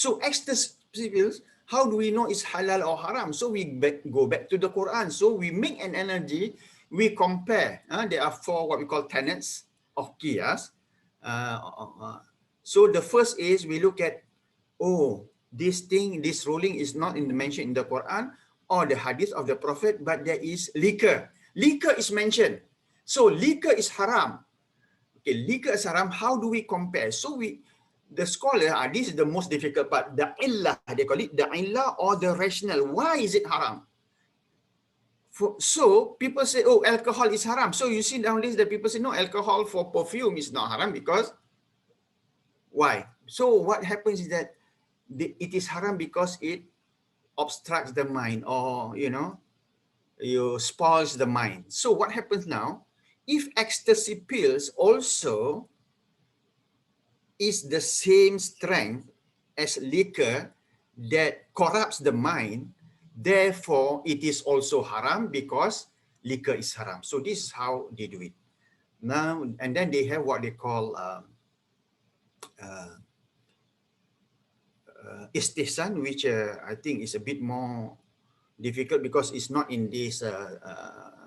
So ecstasy pills, how do we know it's halal or haram? So we go back to the Quran. So we make an analogy, we compare. There are four what we call tenets of qiyas. So the first is we look at, oh, this ruling is not mentioned in the Quran or the hadith of the Prophet, but there is liquor. Liquor is mentioned. So liquor is haram. Okay, liquor is haram. How do we compare? So the scholar, this is the most difficult part. The illah, they call it the illah or the rational. Why is it haram? So people say, oh, alcohol is haram. So you see nowadays that people say, no, alcohol for perfume is not haram because why? So what happens is that it is haram because it obstructs the mind, or you spoils the mind. So what happens now? If ecstasy pills also is the same strength as liquor that corrupts the mind, therefore it is also haram because liquor is haram. So this is how they do it. Now, and then they have what they call istihsan, which I think is a bit more difficult because it's not in this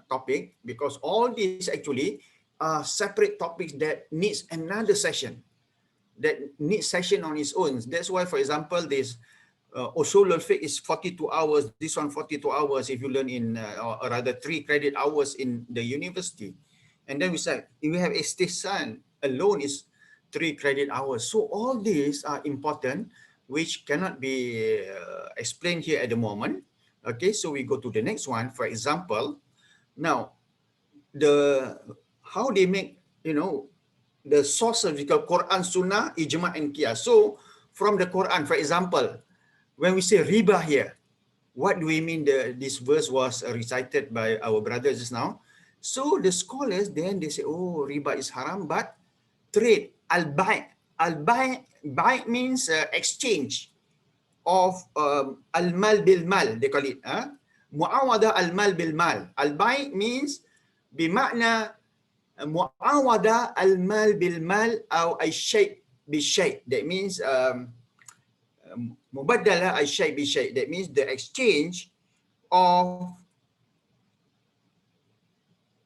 topic, because all these actually are separate topics that needs another session, that needs session on its own. That's why, for example, this usul al-fiqh is 42 hours, this one 42 hours if you learn in, or rather 3 credit hours in the university. And then we say, if we have istihsan alone is 3 credit hours. So all these are important, which cannot be explained here at the moment. Okay, so we go to the next one. For example, now how they make, the source of the Quran, Sunnah, Ijma and Qiyas. So from the Quran, for example, when we say riba here, what do we mean? This verse was recited by our brothers just now. So the scholars, then they say, oh, riba is haram, but trade, al-bay'. Bay' means exchange of al-mal bil-mal, they call it. Mu'awada al-mal bil-mal. Al-bay' means bimakna mu'awada al-mal bil-mal aw ay-shay' bi-shay'. That means mubaddala ay-shay' bi-shay'. That means the exchange of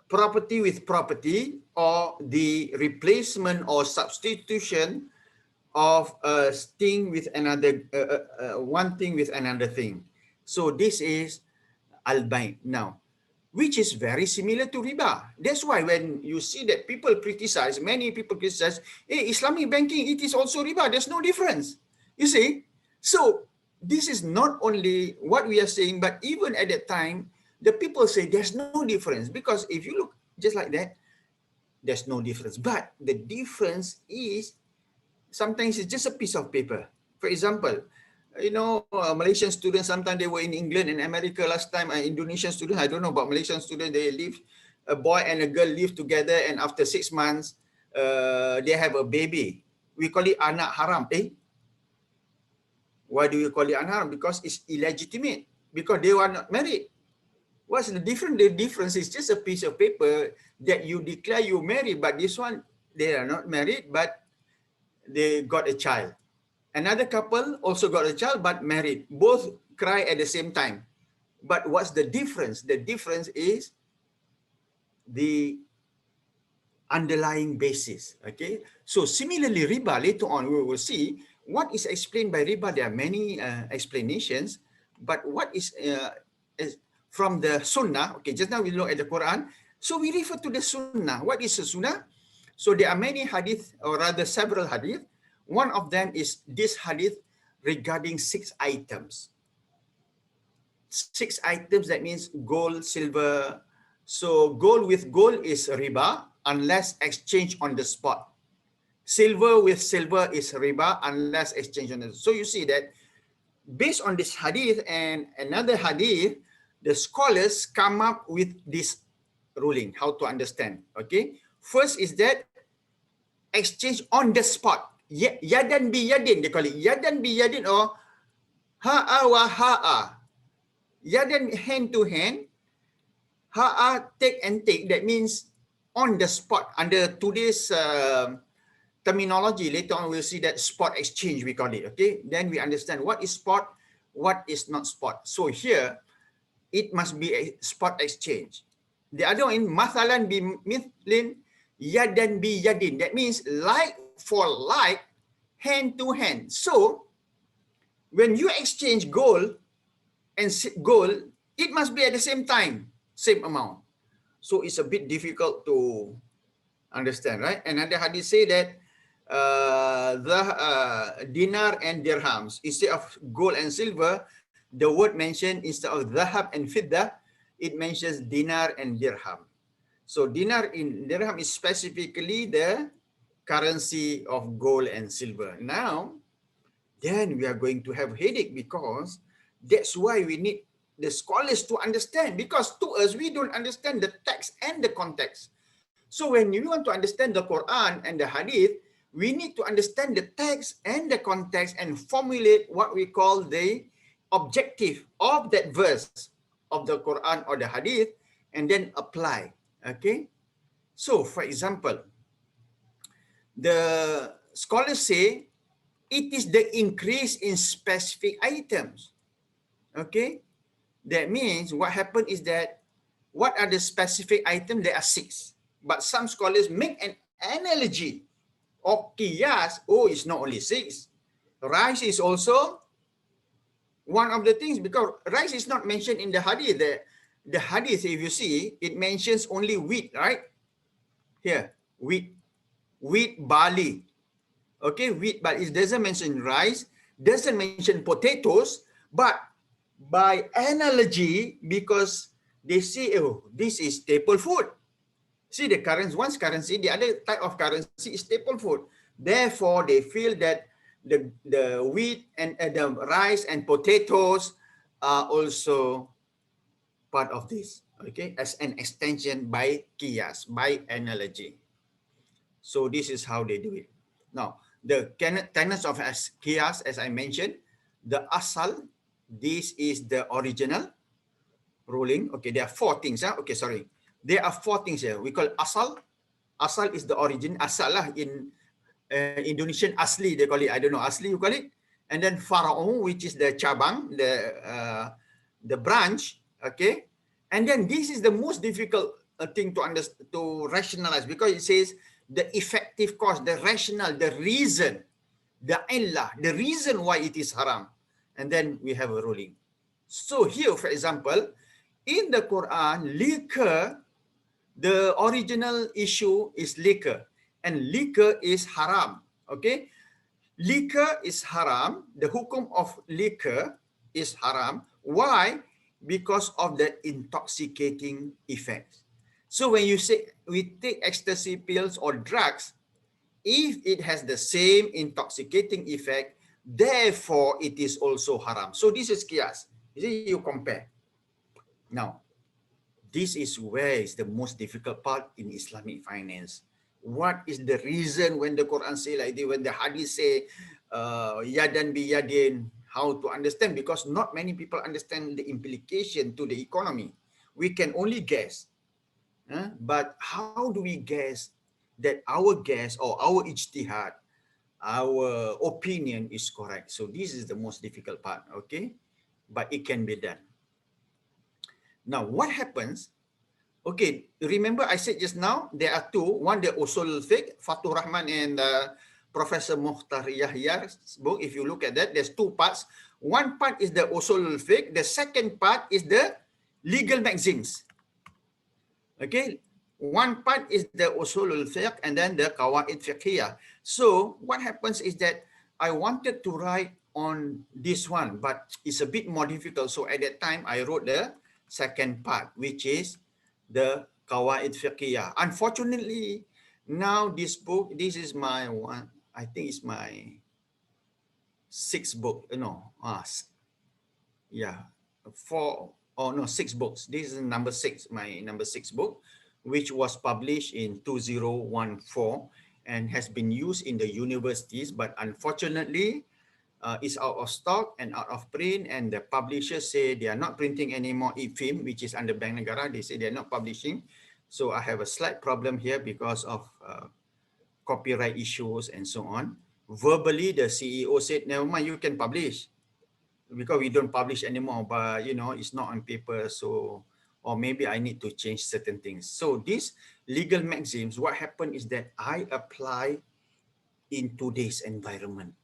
property with property, or the replacement or substitution of a thing with another, one thing with another thing. So this is al-bay' now, which is very similar to riba. That's why when you see that people criticize, many people criticize, hey, Islamic banking, it is also riba. There's no difference. You see? So this is not only what we are saying, but even at that time, the people say there's no difference, because if you look just like that, there's no difference. But the difference is sometimes it's just a piece of paper. For example, Malaysian students, sometimes they were in England and America last time. Indonesian students, I don't know about Malaysian students, they live, a boy and a girl live together, and after 6 months, they have a baby. We call it anak haram. Why do we call it anak haram? Because it's illegitimate, because they were not married. What's the difference? The difference is just a piece of paper that you declare you married, but this one, they are not married, but they got a child. Another couple also got a child, but married. Both cry at the same time. But what's the difference? The difference is the underlying basis. Okay. So similarly, riba, later on we will see what is explained by riba. There are many explanations, but what is from the Sunnah. Okay, just now we look at the Quran, so we refer to the Sunnah. What is the Sunnah? So there are many hadith, or rather several hadith. One of them is this hadith regarding 6 items. 6 items, that means gold, silver. So gold with gold is riba unless exchange on the spot. Silver with silver is riba unless exchange on the spot. So you see that based on this hadith and another hadith, the scholars come up with this ruling, how to understand. Okay, first is that exchange on the spot. Yadan bi yadin, they call it. Yadan bi yadin, or ha'a wa ha'a. Yadan, hand to hand. Ha'a, take and take. That means on the spot. Under today's terminology. Later on, we'll see that spot exchange, we call it, okay? Then we understand what is spot, what is not spot. So here, it must be a spot exchange. The other one, mathalan bi mithlin, yadan bi yadin. That means like for like, hand to hand. So, when you exchange gold and gold, it must be at the same time, same amount. So it's a bit difficult to understand, right? Another hadith say that the dinar and dirhams, instead of gold and silver, the word mentioned instead of dhahab and fidda, it mentions dinar and dirham. So dinar in dirham is specifically the currency of gold and silver. Now, then we are going to have headache, because that's why we need the scholars to understand, because to us, we don't understand the text and the context. So when you want to understand the Quran and the Hadith, we need to understand the text and the context and formulate what we call the objective of that verse of the Quran or the Hadith, and then apply. Okay? So, for example, the scholars say it is the increase in specific items. Okay? That means what happened is that, what are the specific items? There are 6. But some scholars make an analogy or qiyas. Oh, it's not only 6. Rice is also one of the things, because rice is not mentioned in the hadith. The hadith, if you see, it mentions only wheat, right? Here, wheat, barley. Okay, wheat, but it doesn't mention rice, doesn't mention potatoes, but by analogy, because they say, oh, this is staple food. See, the currency, one's currency, the other type of currency is staple food. Therefore, they feel that the wheat and the rice and potatoes are also part of this, okay, as an extension by qiyas, by analogy. So this is how they do it. Now, the tenets of qiyas, as I mentioned, the asal, this is the original ruling. Okay, there are 4 things. Okay, sorry. There are 4 things here. We call asal. Asal is the origin. Asal lah in Indonesian, asli they call it. I don't know, asli you call it. And then fara'u, which is the cabang, the branch. Okay. And then this is the most difficult thing to understand, to rationalize, because it says the effective cause, the rational, the reason, the illah, the reason why it is haram. And then we have a ruling. So here, for example, in the Quran, liquor, the original issue is liquor, and liquor is haram. Okay, liquor is haram. The hukum of liquor is haram. Why? Because of the intoxicating effects. So when you say we take ecstasy pills or drugs, if it has the same intoxicating effect, therefore it is also haram. So this is qiyas. You compare. Now, this is where is the most difficult part in Islamic finance. What is the reason when the Quran say like this, when the hadith say yadan bi yadin, how to understand? Because not many people understand the implication to the economy. We can only guess. But how do we guess that our guess or our ijtihad, our opinion is correct? So this is the most difficult part, okay? But it can be done. Now, what happens? Okay, remember I said just now, there are 2. One, the Usul Fiqh, Fatur Rahman and Professor Mukhtar Yahya's book. If you look at that, there's 2 parts. One part is the Usul Fiqh. The second part is the legal maxims. Okay, one part is the Usulul Fiqh and then the Qawaid Fiqhiyah. So what happens is that I wanted to write on this one, but it's a bit more difficult. So at that time, I wrote the second part, which is the Qawaid Fiqhiyah. Unfortunately, now this book, this is my one, I think it's my 6th book. No, 6 books. This is number 6, my number 6 book, which was published in 2014 and has been used in the universities, but unfortunately, it's out of stock and out of print, and the publishers say they are not printing anymore IFIM, which is under Bank Negara. They say they're not publishing. So I have a slight problem here because of copyright issues and so on. Verbally, the CEO said, never mind, you can publish, because we don't publish anymore, but it's not on paper, so, or maybe I need to change certain things. So these legal maxims, what happened is that I apply in today's environment.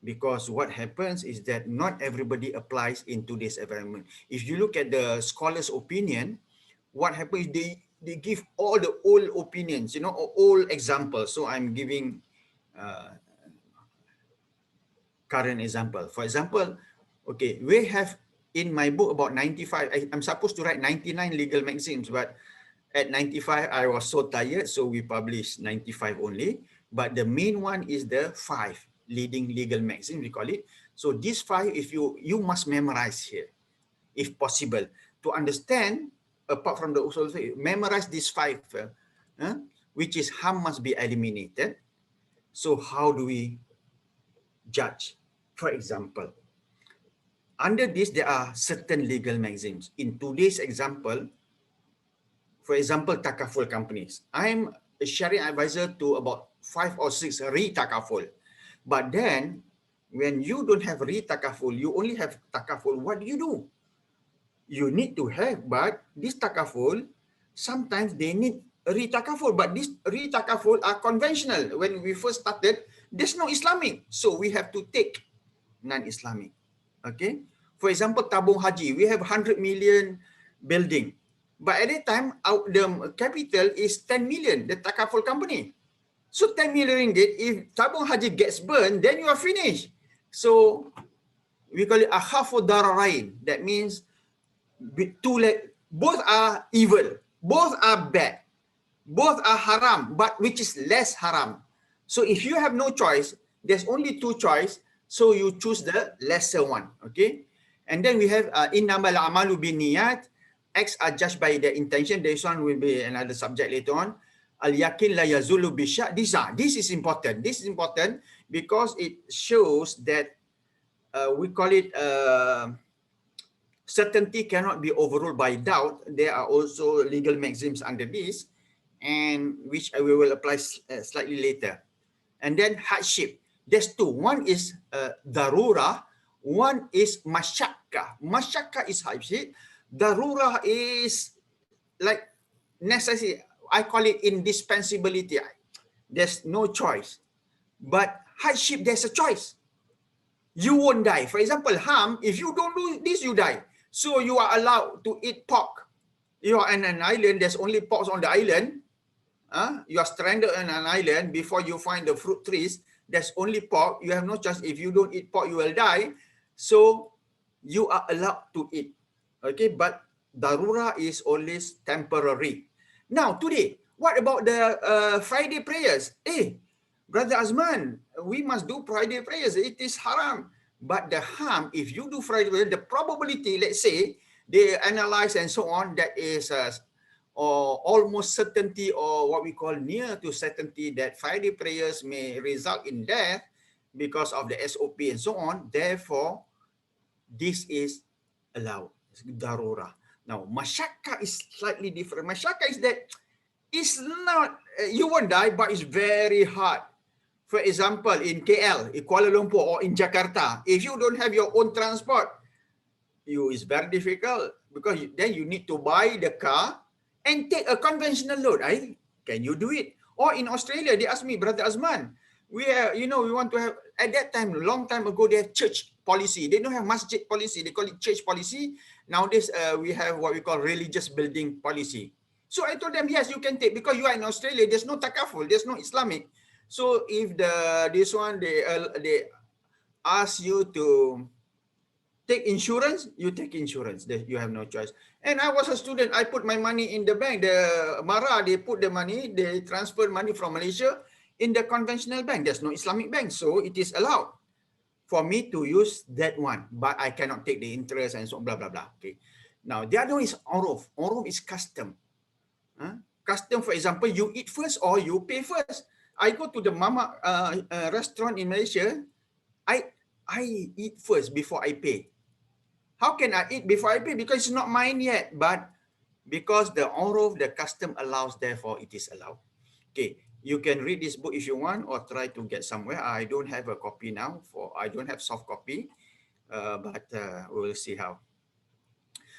Because what happens is that not everybody applies in today's environment. If you look at the scholars' opinion, what happens is they give all the old opinions, old examples. So I'm giving current example. For example, okay, we have in my book about 95, I'm supposed to write 99 legal maxims, but at 95, I was so tired, so we published 95 only. But the main one is the 5 leading legal maxims, we call it. So these 5, if you must memorize here, if possible, to understand. Apart from the usul, memorize these 5, which is harm must be eliminated. So how do we judge? For example, under this, there are certain legal maxims. In today's example, for example, takaful companies. I'm a Sharia advisor to about 5 or 6 re-takaful. But then, when you don't have re-takaful, you only have takaful, what do? You need to have, but this takaful, sometimes they need re-takaful, but this re-takaful are conventional. When we first started, there's no Islamic. So we have to take non-Islamic. Okay? For example, tabung haji, we have 100 million building. But at that time, the capital is 10 million, the takaful company. So 10 million ringgit, if tabung haji gets burned, then you are finished. So we call it akhafu dararain. That means both are evil, both are bad, both are haram, but which is less haram. So if you have no choice, there's only 2 choice, so you choose the lesser one. Okay, and then we have innamal a'malu binniyat. Acts are judged by the intention. This one will be another subject later on. Al yakin la yazulu bisyak. This is important. This is important because it shows that we call it certainty cannot be overruled by doubt. There are also legal maxims under this, and which we will apply slightly later. And then hardship. There's 2. One is darura. One is mashakka. Mashakka is hardship. Darura is like necessity. I call it indispensability. There's no choice. But hardship, there's a choice. You won't die. For example, harm, if you don't do this, you die. So you are allowed to eat pork. You are on an island, there's only pork on the island. You are stranded on an island before you find the fruit trees. There's only pork. You have no choice. If you don't eat pork, you will die. So you are allowed to eat. Okay, but darura is always temporary. Now, today, what about the Friday prayers? Brother Azman, we must do Friday prayers. It is haram. But the harm, if you do Friday prayers, the probability, let's say, they analyze and so on, that is or almost certainty, or what we call near to certainty, that Friday prayers may result in death because of the SOP and so on. Therefore, this is allowed. Darura. Now, mashakka is slightly different. Mashakka is that it's not, you won't die, but it's very hard. For example, in KL, in Kuala Lumpur, or in Jakarta, if you don't have your own transport, it's very difficult, because then you need to buy the car and take a conventional load. Can you do it? Or in Australia, they asked me, Brother Azman, we want to have, at that time, long time ago, they have church policy. They don't have masjid policy. They call it church policy. Nowadays, we have what we call religious building policy. So I told them, yes, you can take, because you are in Australia, there's no takaful, there's no Islamic. So if this one, they ask you to take insurance, you take insurance. You have no choice. And I was a student. I put my money in the bank. The Mara, they put the money, they transfer money from Malaysia in the conventional bank. There's no Islamic bank, so it is allowed for me to use that one. But I cannot take the interest and so blah, blah, blah. Okay. Now, the other one is uruf. Uruf is custom. Custom, for example, you eat first or you pay first. I go to the mama restaurant in Malaysia, I eat first before I pay. How can I eat before I pay? Because it's not mine yet, but because the uruf, the custom allows, therefore it is allowed. Okay, You can read this book if you want, or try to get somewhere. I don't have a copy now. I don't have soft copy, but we'll see how.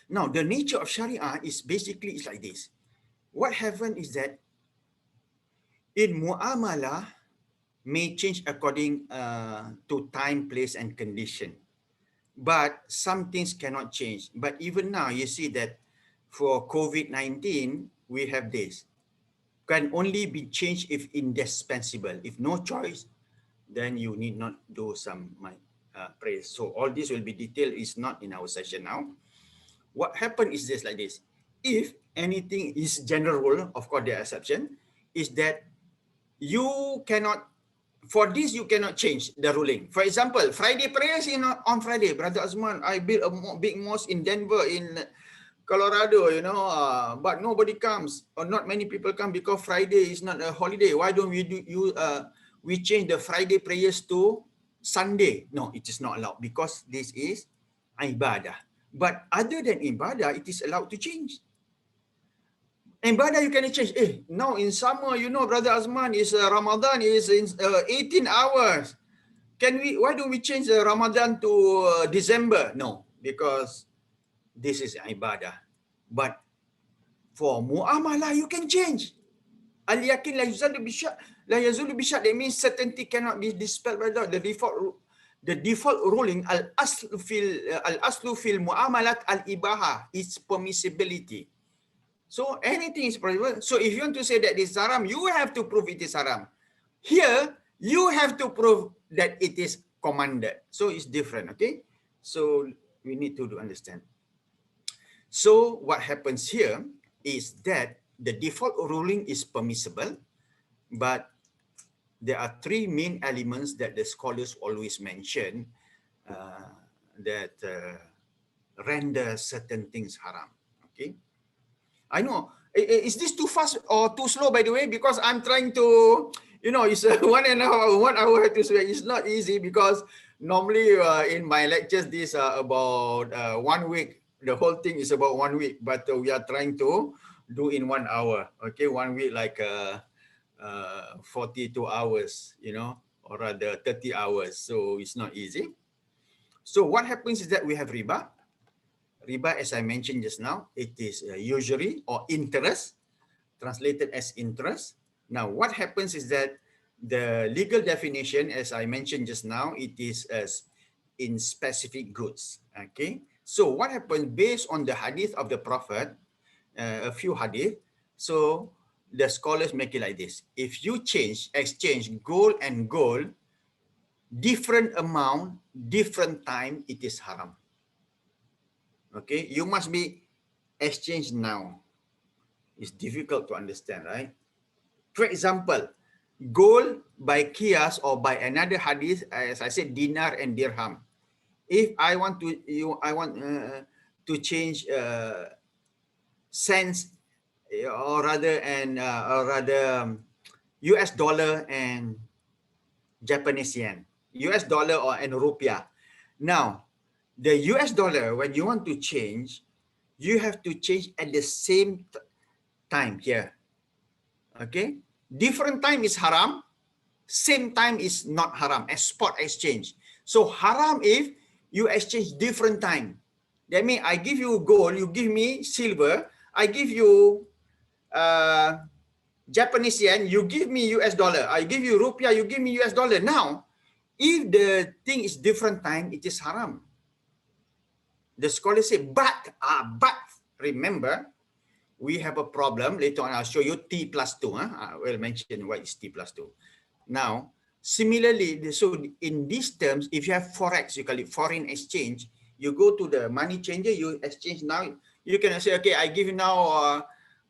Now, the nature of Sharia is basically is like this. What happened is that in muamalah may change according to time, place, and condition. But some things cannot change. But even now, you see that for COVID-19, we have this. Can only be changed if indispensable. If no choice, then you need not do some prayers. So all this will be detailed. Is not in our session now. What happened is this like this. If anything is general rule, of course, the exception is that you cannot, for this, you cannot change the ruling. For example, Friday prayers on Friday. Brother Azman, I built a big mosque in Denver, in Colorado, but nobody comes, or not many people come because Friday is not a holiday. Why don't we we change the Friday prayers to Sunday? No, it is not allowed because this is ibadah. But other than ibadah, it is allowed to change. Ibadah you can change. Now in summer, Brother Azman, is Ramadan is in 18 hours. Why don't we change Ramadan to December? No, because this is ibadah. But for muamalah, you can change. Al-yakin la yazulu bishak. La yazulu bishak. That means certainty cannot be dispelled by the default ruling. Al-aslu fil muamalat al-ibaha is permissibility. So anything is possible. So if you want to say that this is haram, you have to prove it is haram. Here, you have to prove that it is commanded. So it's different, okay? So we need to understand. So what happens here is that the default ruling is permissible, but there are three main elements that the scholars always mention that render certain things haram, okay? I know. Is this too fast or too slow, by the way? Because I'm trying to, it's 1 hour to say. It's not easy because normally in my lectures, these are about 1 week. The whole thing is about 1 week, but we are trying to do in 1 hour. Okay, 1 week like 42 hours, or rather 30 hours. So it's not easy. So what happens is that we have riba. Riba, as I mentioned just now, it is usury or interest, translated as interest. Now, what happens is that the legal definition, as I mentioned just now, it is as in specific goods. Okay. So what happens based on the hadith of the Prophet, a few hadith. So the scholars make it like this. If you exchange gold and gold, different amount, different time, it is haram. Okay, you must be exchanged now. It's difficult to understand, right? For example, gold by qiyas or by another hadith, as I said, dinar and dirham. If I want to change cents, or rather US dollar and Japanese yen, US dollar and rupiah. Now, the US dollar, when you want to change, you have to change at the same time here. Okay? Different time is haram, same time is not haram, as spot exchange. So haram if you exchange different time. That means I give you gold, you give me silver, I give you Japanese yen, you give me US dollar, I give you rupiah, you give me US dollar. Now, if the thing is different time, it is haram. The scholars say, but remember, we have a problem. Later on, I'll show you T plus 2. I will mention what is T plus 2. Now, similarly, so in these terms, if you have forex, you call it foreign exchange, you go to the money changer, you exchange now. You can say, okay, I give you now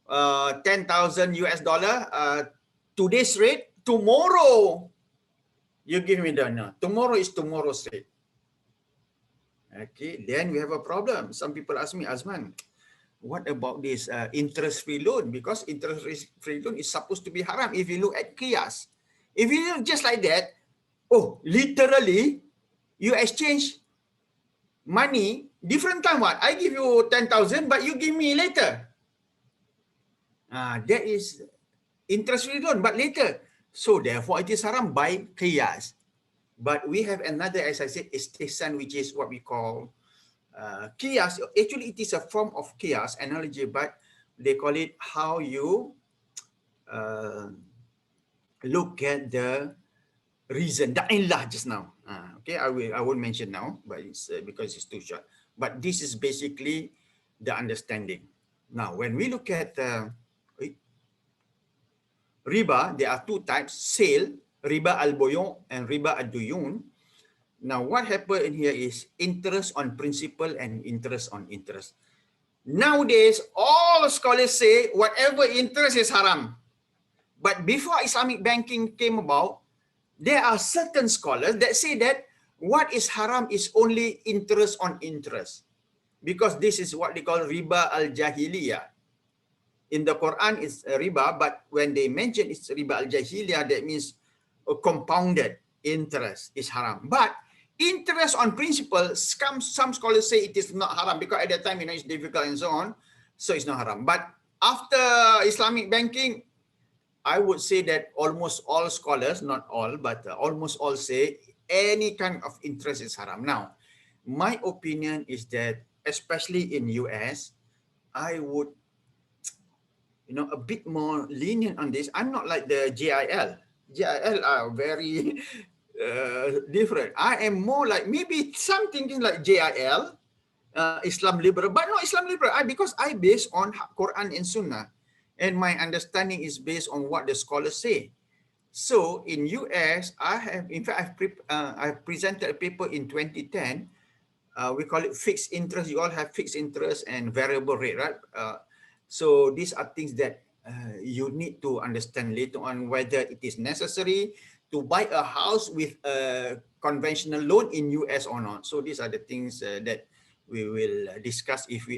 10,000 US dollar. Today's rate, tomorrow, you give me the no. Tomorrow is tomorrow's rate. Okay, then we have a problem. Some people ask me, Azman, what about this interest-free loan? Because interest-free loan is supposed to be haram if you look at qiyas. If you look just like that, literally, you exchange money, different time what? I give you 10,000, but you give me later. That is interest-free loan, but later. So therefore it is haram by qiyas. But we have another, as I said, istihsan, which is what we call qiyas. Actually, it is a form of qiyas analogy, but they call it how you uh, look at the reason, the illah just now. Okay, I won't mention now, but it's because it's too short. But this is basically the understanding. Now, when we look at riba, there are two types: sale, riba al-buyu' and riba ad-duyun. Now, what happened in here is interest on principal and interest on interest. Nowadays, all scholars say whatever interest is haram. But before Islamic banking came about, there are certain scholars that say that what is haram is only interest on interest. Because this is what they call riba al-jahiliyah. In the Quran, it's riba, but when they mention it's riba al-jahiliyah, that means a compounded interest is haram. But interest on principle, some scholars say it is not haram because at that time, it's difficult and so on. So it's not haram. But after Islamic banking, I would say that almost all scholars, not all, but almost all say any kind of interest is haram. Now, my opinion is that, especially in US, I would, a bit more lenient on this. I'm not like the JIL. JIL are very different. I am more like maybe some thinking like JIL, Islam liberal, but not Islam liberal. Because I base on Quran and Sunnah, and my understanding is based on what the scholars say. So in US, I've presented a paper in 2010. We call it fixed interest. You all have fixed interest and variable rate, right? So these are things that you need to understand later on whether it is necessary to buy a house with a conventional loan in US or not. So these are the things that we will discuss if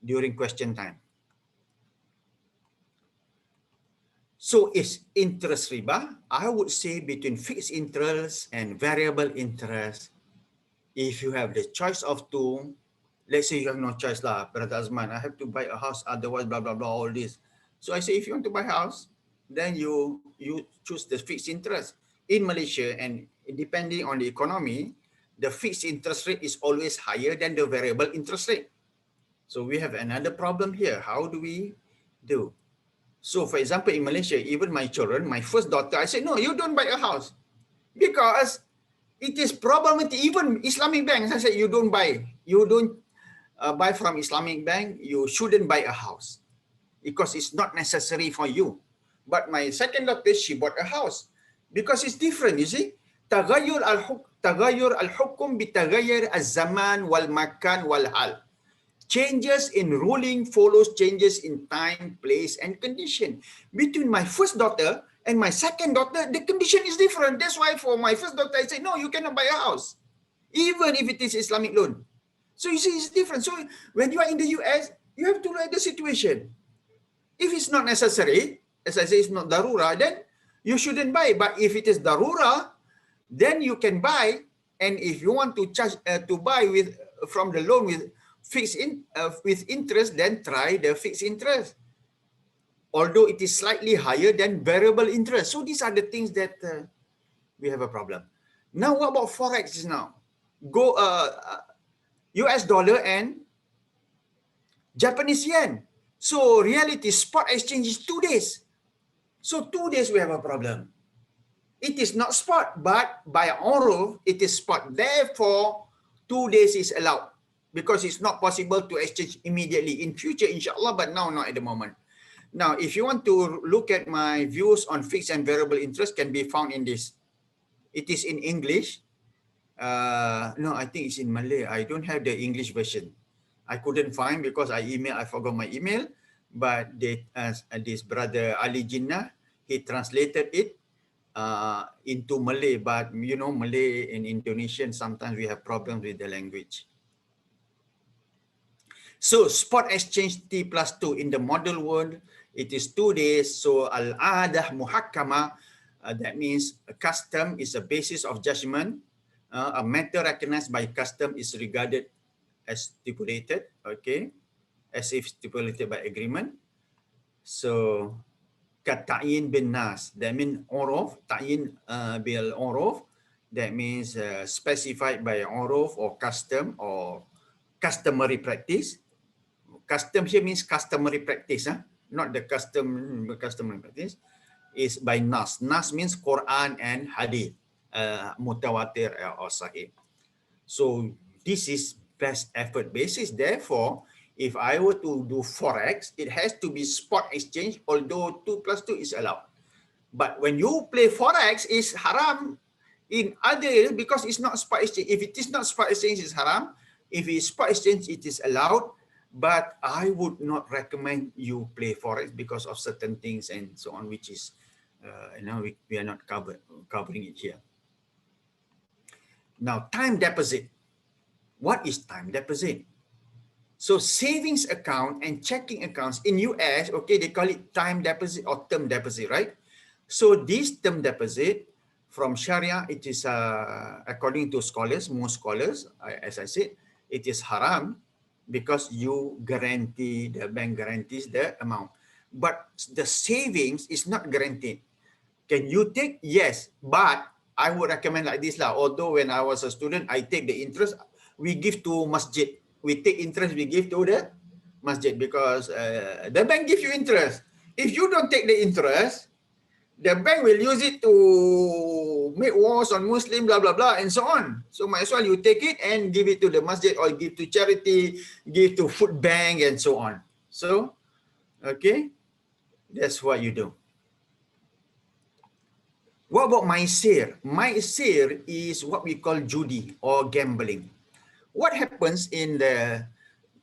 during question time. So is interest riba? I would say between fixed interest and variable interest, if you have the choice of two, let's say you have no choice lah, Brother Azman, I have to buy a house, otherwise blah, blah, blah, all this. So I say, if you want to buy a house, then you choose the fixed interest. In Malaysia, and depending on the economy, the fixed interest rate is always higher than the variable interest rate. So we have another problem here. How do we do? So for example, in Malaysia, even my children, my first daughter, I said, no, you don't buy a house. Because it is problematic. Even Islamic banks, I said, you don't buy from Islamic bank, you shouldn't buy a house because it's not necessary for you. But my second daughter, she bought a house because it's different, you see. Tagayyur al-hukum bitaghayyur az-zaman wal-makan wal-hal. Changes in ruling follows changes in time, place, and condition. Between my first daughter and my second daughter, the condition is different. That's why for my first daughter, I say, no, you cannot buy a house, even if it is Islamic loan. So you see, it's different. So when you are in the US, you have to look at the situation. If it's not necessary, as I say, it's not darura, then you shouldn't buy. But if it is darura, then you can buy. And if you want to charge to buy from the loan with with interest, then try the fixed interest, although it is slightly higher than variable interest. So these are the things that we have a problem. Now, what about Forex now? Go US dollar and Japanese yen. So reality, spot exchange is 2 days. So 2 days we have a problem. It is not spot, but by uruf, it is spot. Therefore, 2 days is allowed because it's not possible to exchange immediately. In future, inshallah, but now not at the moment. Now, if you want to look at my views on fixed and variable interest, can be found in this. It is in English. No, I think it's in Malay. I don't have the English version. I couldn't find because I forgot my email. But this brother Ali Jinnah, he translated it into Malay. But Malay and Indonesian, sometimes we have problems with the language. So spot exchange T plus 2 in the model world, it is 2 days. So al-adah muhakkama, that means a custom is a basis of judgment. A matter recognized by custom is regarded as stipulated, okay, as if stipulated by agreement. So ta'yin bin nas. That means uruf, ta'yin bil uruf. That means specified by uruf or custom or customary practice. Custom here means customary practice, not the customary practice. Is by nas. Nas means Quran and Hadith, mutawatir or sahih. So this is best effort basis. Therefore, if I were to do forex, it has to be spot exchange, although 2 plus 2 is allowed. But when you play forex, it's haram in other areas because it's not spot exchange. If it is not spot exchange, it's haram. If it's spot exchange, it is allowed. But I would not recommend you play forex because of certain things and so on, which is we are not covering it here. Now, time deposit. What is time deposit? So savings account and checking accounts in US, okay, they call it time deposit or term deposit, right? So this term deposit from Sharia, it is according to scholars, most scholars, as I said, it is haram because you guarantee, the bank guarantees the amount. But the savings is not guaranteed. Can you take? Yes, but I would recommend like this lah. Although when I was a student, I take the interest, we give to masjid. We take interest, we give to the masjid because the bank gives you interest. If you don't take the interest, the bank will use it to make wars on Muslim, blah, blah, blah, and so on. So might as well you take it and give it to the masjid or give to charity, give to food bank and so on. So, okay, that's what you do. What about maisir? Maisir is what we call judi or gambling. What happens in the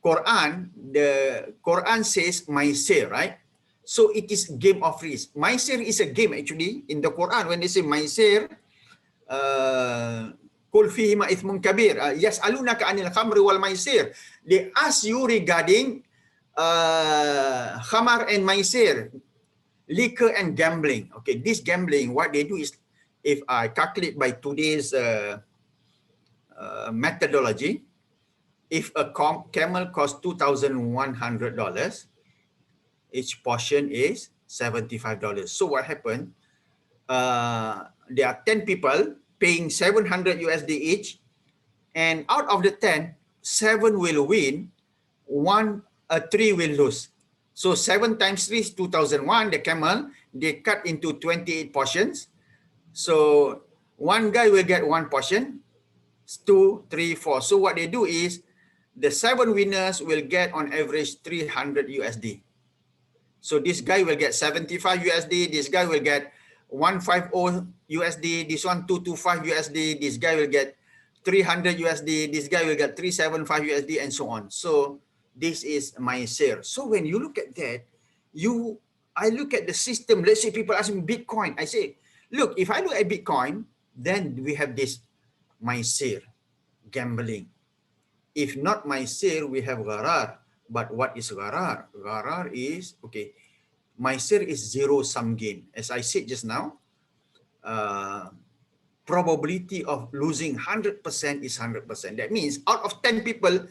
Quran? The Quran says maisir, right? So it is game of risk. Maisir is a game actually. In the Quran, when they say maisir, Qul fihima ithmun kabir. Yas'alunaka anil khamri wal maisir. They ask you regarding khamar and maisir, liquor and gambling. Okay, this gambling, what they do is, if I calculate by today's methodology, if a camel costs $2,100, each portion is $75. So what happened? There are 10 people paying 700 USD each, and out of the 10, 7 will win, 3 will lose. So 7 times 3 is 2001, the camel, they cut into 28 portions. So one guy will get 1 portion, 2, 3, 4. So what they do is, the 7 winners will get on average 300 USD. So this guy will get 75 USD, this guy will get 150 USD, this one 225 USD, this guy will get 300 USD, this guy will get 375 USD, and so on. So this is my share. So when you look at that, I look at the system. Let's say people ask me Bitcoin. I say, look, if I look at Bitcoin, then we have this my share, gambling. If not my share, we have gharar. But what is gharar? Gharar is, okay, my share is zero-sum game. As I said just now, probability of losing 100% is 100%. That means out of 10 people,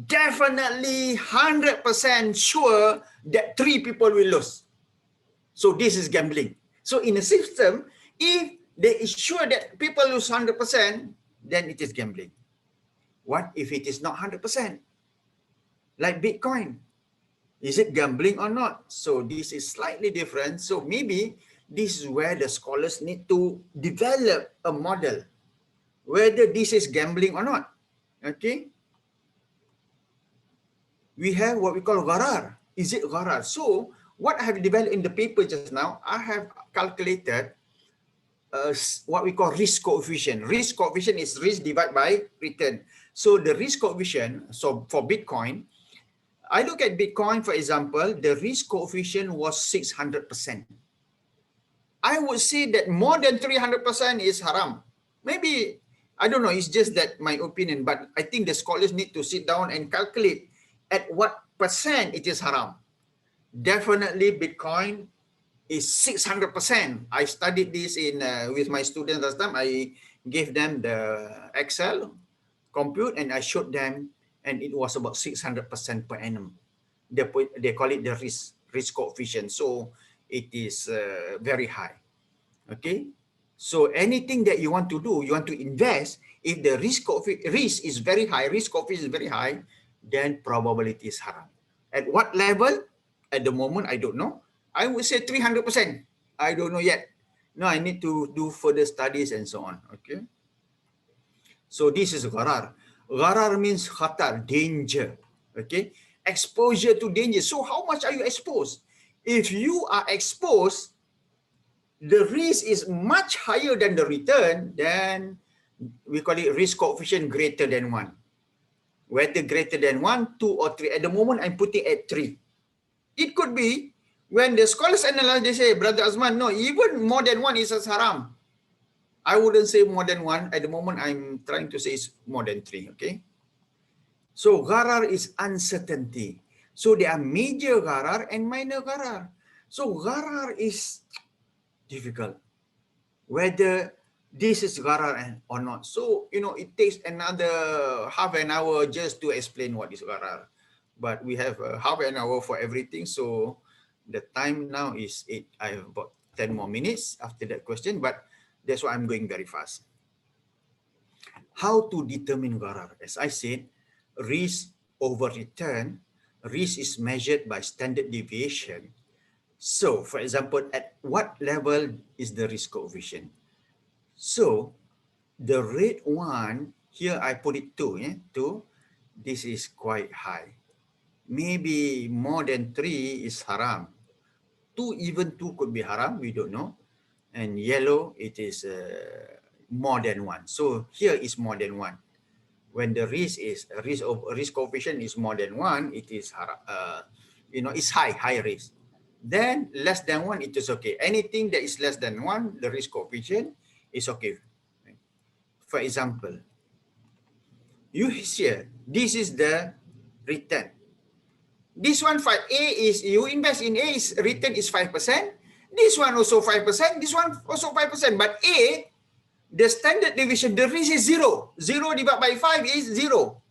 definitely 100% sure that 3 people will lose. So this is gambling. So in a system, if they is sure that people lose 100%, then it is gambling. What if it is not 100%? Like Bitcoin. Is it gambling or not? So this is slightly different. So maybe this is where the scholars need to develop a model, whether this is gambling or not. Okay. We have what we call gharar. Is it gharar? So what I have developed in the paper just now, I have calculated what we call risk coefficient. Risk coefficient is risk divided by return. So the risk coefficient, so for Bitcoin, I look at Bitcoin, for example, the risk coefficient was 600%. I would say that more than 300% is haram. Maybe, I don't know, it's just that my opinion, but I think the scholars need to sit down and calculate at what percent it is haram. Definitely Bitcoin is 600%. I studied this with my students last time. I gave them the Excel compute and I showed them, and it was about 600% per annum. They call it the risk coefficient. So it is very high. Okay, so anything that you want to do, you want to invest, if the risk is very high, risk of it is very high, then probability is haram. At what level? At the moment, I don't know. I would say 300%. I don't know yet. No, I need to do further studies and so on. Okay. So this is gharar. Gharar means khatar, danger. Okay. Exposure to danger. So how much are you exposed? If you are exposed, the risk is much higher than the return, then we call it risk coefficient greater than 1. Whether greater than 1, 2, or 3. At the moment, I'm putting at 3. It could be when the scholars analyze, they say, Brother Azman, no, even more than 1 is as haram. I wouldn't say more than 1. At the moment, I'm trying to say it's more than 3. Okay. So gharar is uncertainty. So there are major gharar and minor gharar. So gharar is difficult, whether this is gharar or not. So, it takes another half an hour just to explain what is gharar. But we have half an hour for everything. So the time now is 8. I have about 10 more minutes after that question, but that's why I'm going very fast. How to determine gharar? As I said, risk over return. Risk is measured by standard deviation. So, for example, at what level is the risk coefficient? So, the red one, here I put it 2, 2. This is quite high. Maybe more than 3 is haram. 2, even 2 could be haram, we don't know. And yellow, it is more than 1. So, here is more than 1. When the risk coefficient is more than 1, it is haram, it's high risk. Then less than 1, it is okay. Anything that is less than 1, the risk coefficient is okay. For example, you here, this is the return. This one, A is, you invest in A, is return is 5%. This one also 5%. This one also 5%. But A, the standard deviation, the risk is 0. 0 divided by 5 is 0.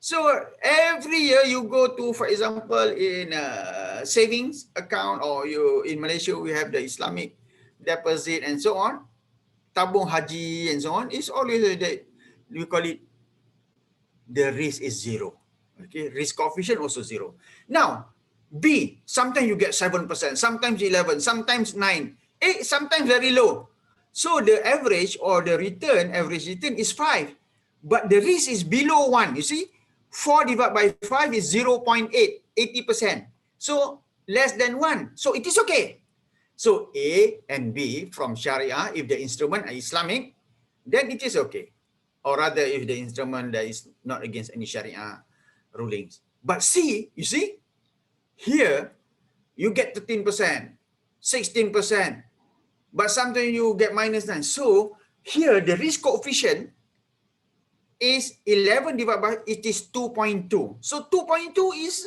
So every year you go to, for example, in a savings account, or in Malaysia, we have the Islamic deposit and so on, tabung haji and so on, it's always that we call it, the risk is 0. Okay, risk coefficient also 0. Now, B, sometimes you get 7%, sometimes 11, sometimes 9, 8, sometimes very low. So the average or the average return is 5, but the risk is below 1. You see, 4 divided by 5 is 0.8, 80%. So less than 1. So it is okay. So A and B from Sharia, if the instrument are Islamic, then it is okay. Or rather, if the instrument that is not against any Sharia rulings. But C, you see, here you get 13%, 16%, but sometimes you get -9. So here the risk coefficient is 11 divided by, it is 2.2. So 2.2 is,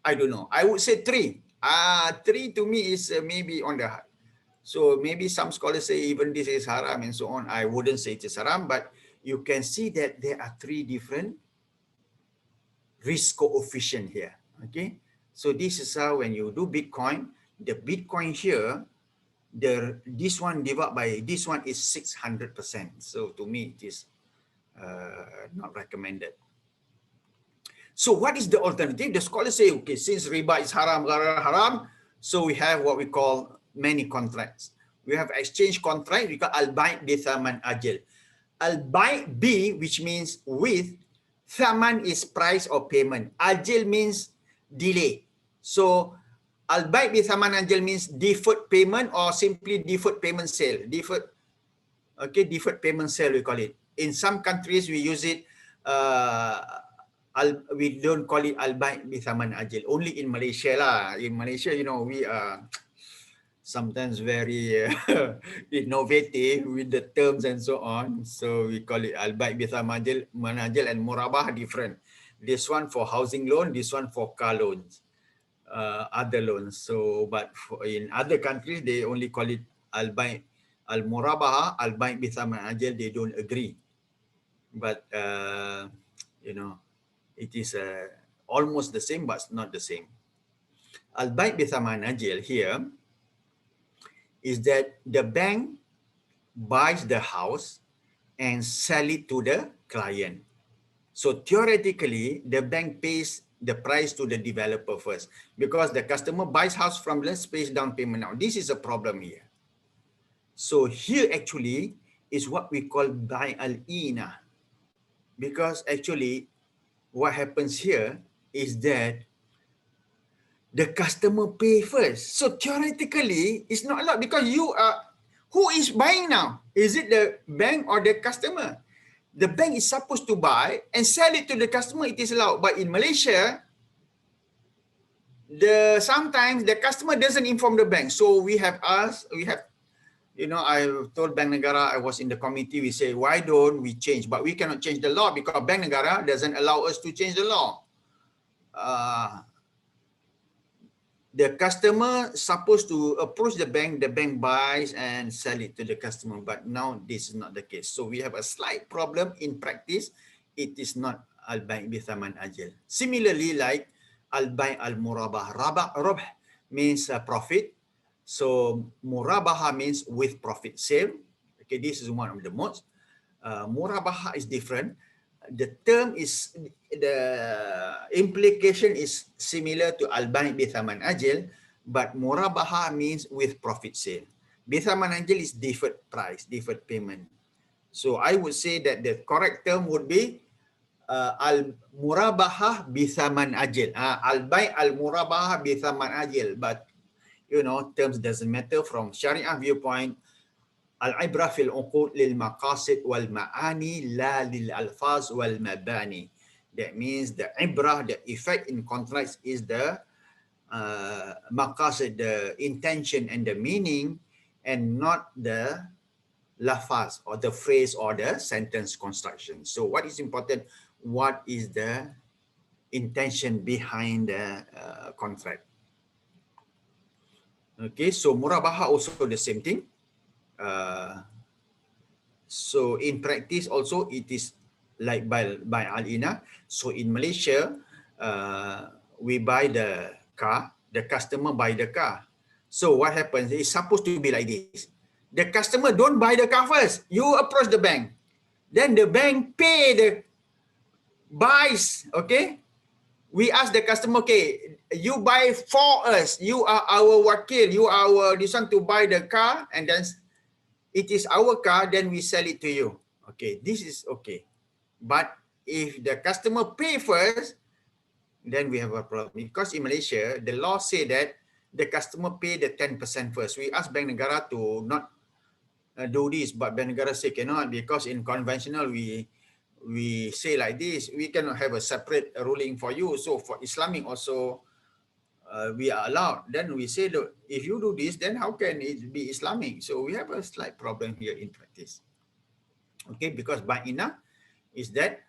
I don't know, I would say 3. 3 to me is maybe on the high. So maybe some scholars say even this is haram and so on. I wouldn't say it is haram, but you can see that there are 3 different risk coefficient here. Okay, so this is how when you do Bitcoin, the Bitcoin here, this one divided by this one is 600%. So to me, it is not recommended. So what is the alternative? The scholars say, okay, since riba is haram, haram, so we have what we call many contracts. We have exchange contract, we call al-bay' bi thaman ajal. Al-bay' bi, which means with, thaman is price or payment. Ajal means delay. So al-bay' bi thaman ajal means deferred payment, or simply deferred payment sale. Deferred payment sale we call it. In some countries we use it, we don't call it al-bay' bi thaman ajal. Only in Malaysia lah. In Malaysia, we are sometimes very innovative with the terms and so on. So we call it al-bay' bi thaman ajal and murabah different. This one for housing loan, this one for car loans, other loans. So, but in other countries, they only call it al-bay' al-murabaha, al-bay' bi thaman ajal. They don't agree. But, it is almost the same, but not the same. Al-Bai' Bithaman Ajil here is that the bank buys the house and sell it to the client. So theoretically, the bank pays the price to the developer first because the customer buys house from let's pays down payment now. This is a problem here. So here actually is what we call Bai' al-Ina. Because actually what happens here is that the customer pay first. So theoretically, it's not allowed because you are, who is buying now? Is it the bank or the customer? The bank is supposed to buy and sell it to the customer, it is allowed. But in Malaysia, sometimes the customer doesn't inform the bank. So we have, I told Bank Negara, I was in the committee, we say, why don't we change? But we cannot change the law because Bank Negara doesn't allow us to change the law. The customer supposed to approach the bank buys and sell it to the customer. But now this is not the case. So we have a slight problem in practice. It is not al-bai' bithaman ajil. Similarly, like al-bai' al-murabah. Rabah means profit. So murabaha means with profit sale. Okay, this is one of the modes. Murabaha is different. The term is, the implication is similar to al-bai' bithaman ajil, but murabaha means with profit sale. Bithaman ajil is deferred price, deferred payment. So I would say that the correct term would be al-murabaha bithaman ajil. Al-bai' al-murabaha bithaman ajil. But terms doesn't matter from Sharia viewpoint. Al-ibrah fil uqud lil maqasid wal ma'ani la lil alfaz wal mabani. That means the ibrah, the effect in contracts is the maqasid, the intention and the meaning, and not the lafaz or the phrase or the sentence construction. So what is important? What is the intention behind the contract? Okay, so murabaha also the same thing. So in practice also it is like by al-ina. So in Malaysia, we buy the car, the customer buy the car. So what happens? It's supposed to be like this. The customer don't buy the car first. You approach the bank. Then the bank pay the buys, okay? We ask the customer, okay, you buy for us. You are our wakil. You are our this one to buy the car, and then it is our car, then we sell it to you. Okay, this is okay. But if the customer pay first, then we have a problem. Because in Malaysia, the law say that the customer pay the 10% first. We ask Bank Negara to not do this, but Bank Negara say cannot because in conventional we say like this, we cannot have a separate ruling for you. So for Islamic also, we are allowed. Then we say that if you do this, then how can it be Islamic? So we have a slight problem here in practice. Okay, because ba'ina is that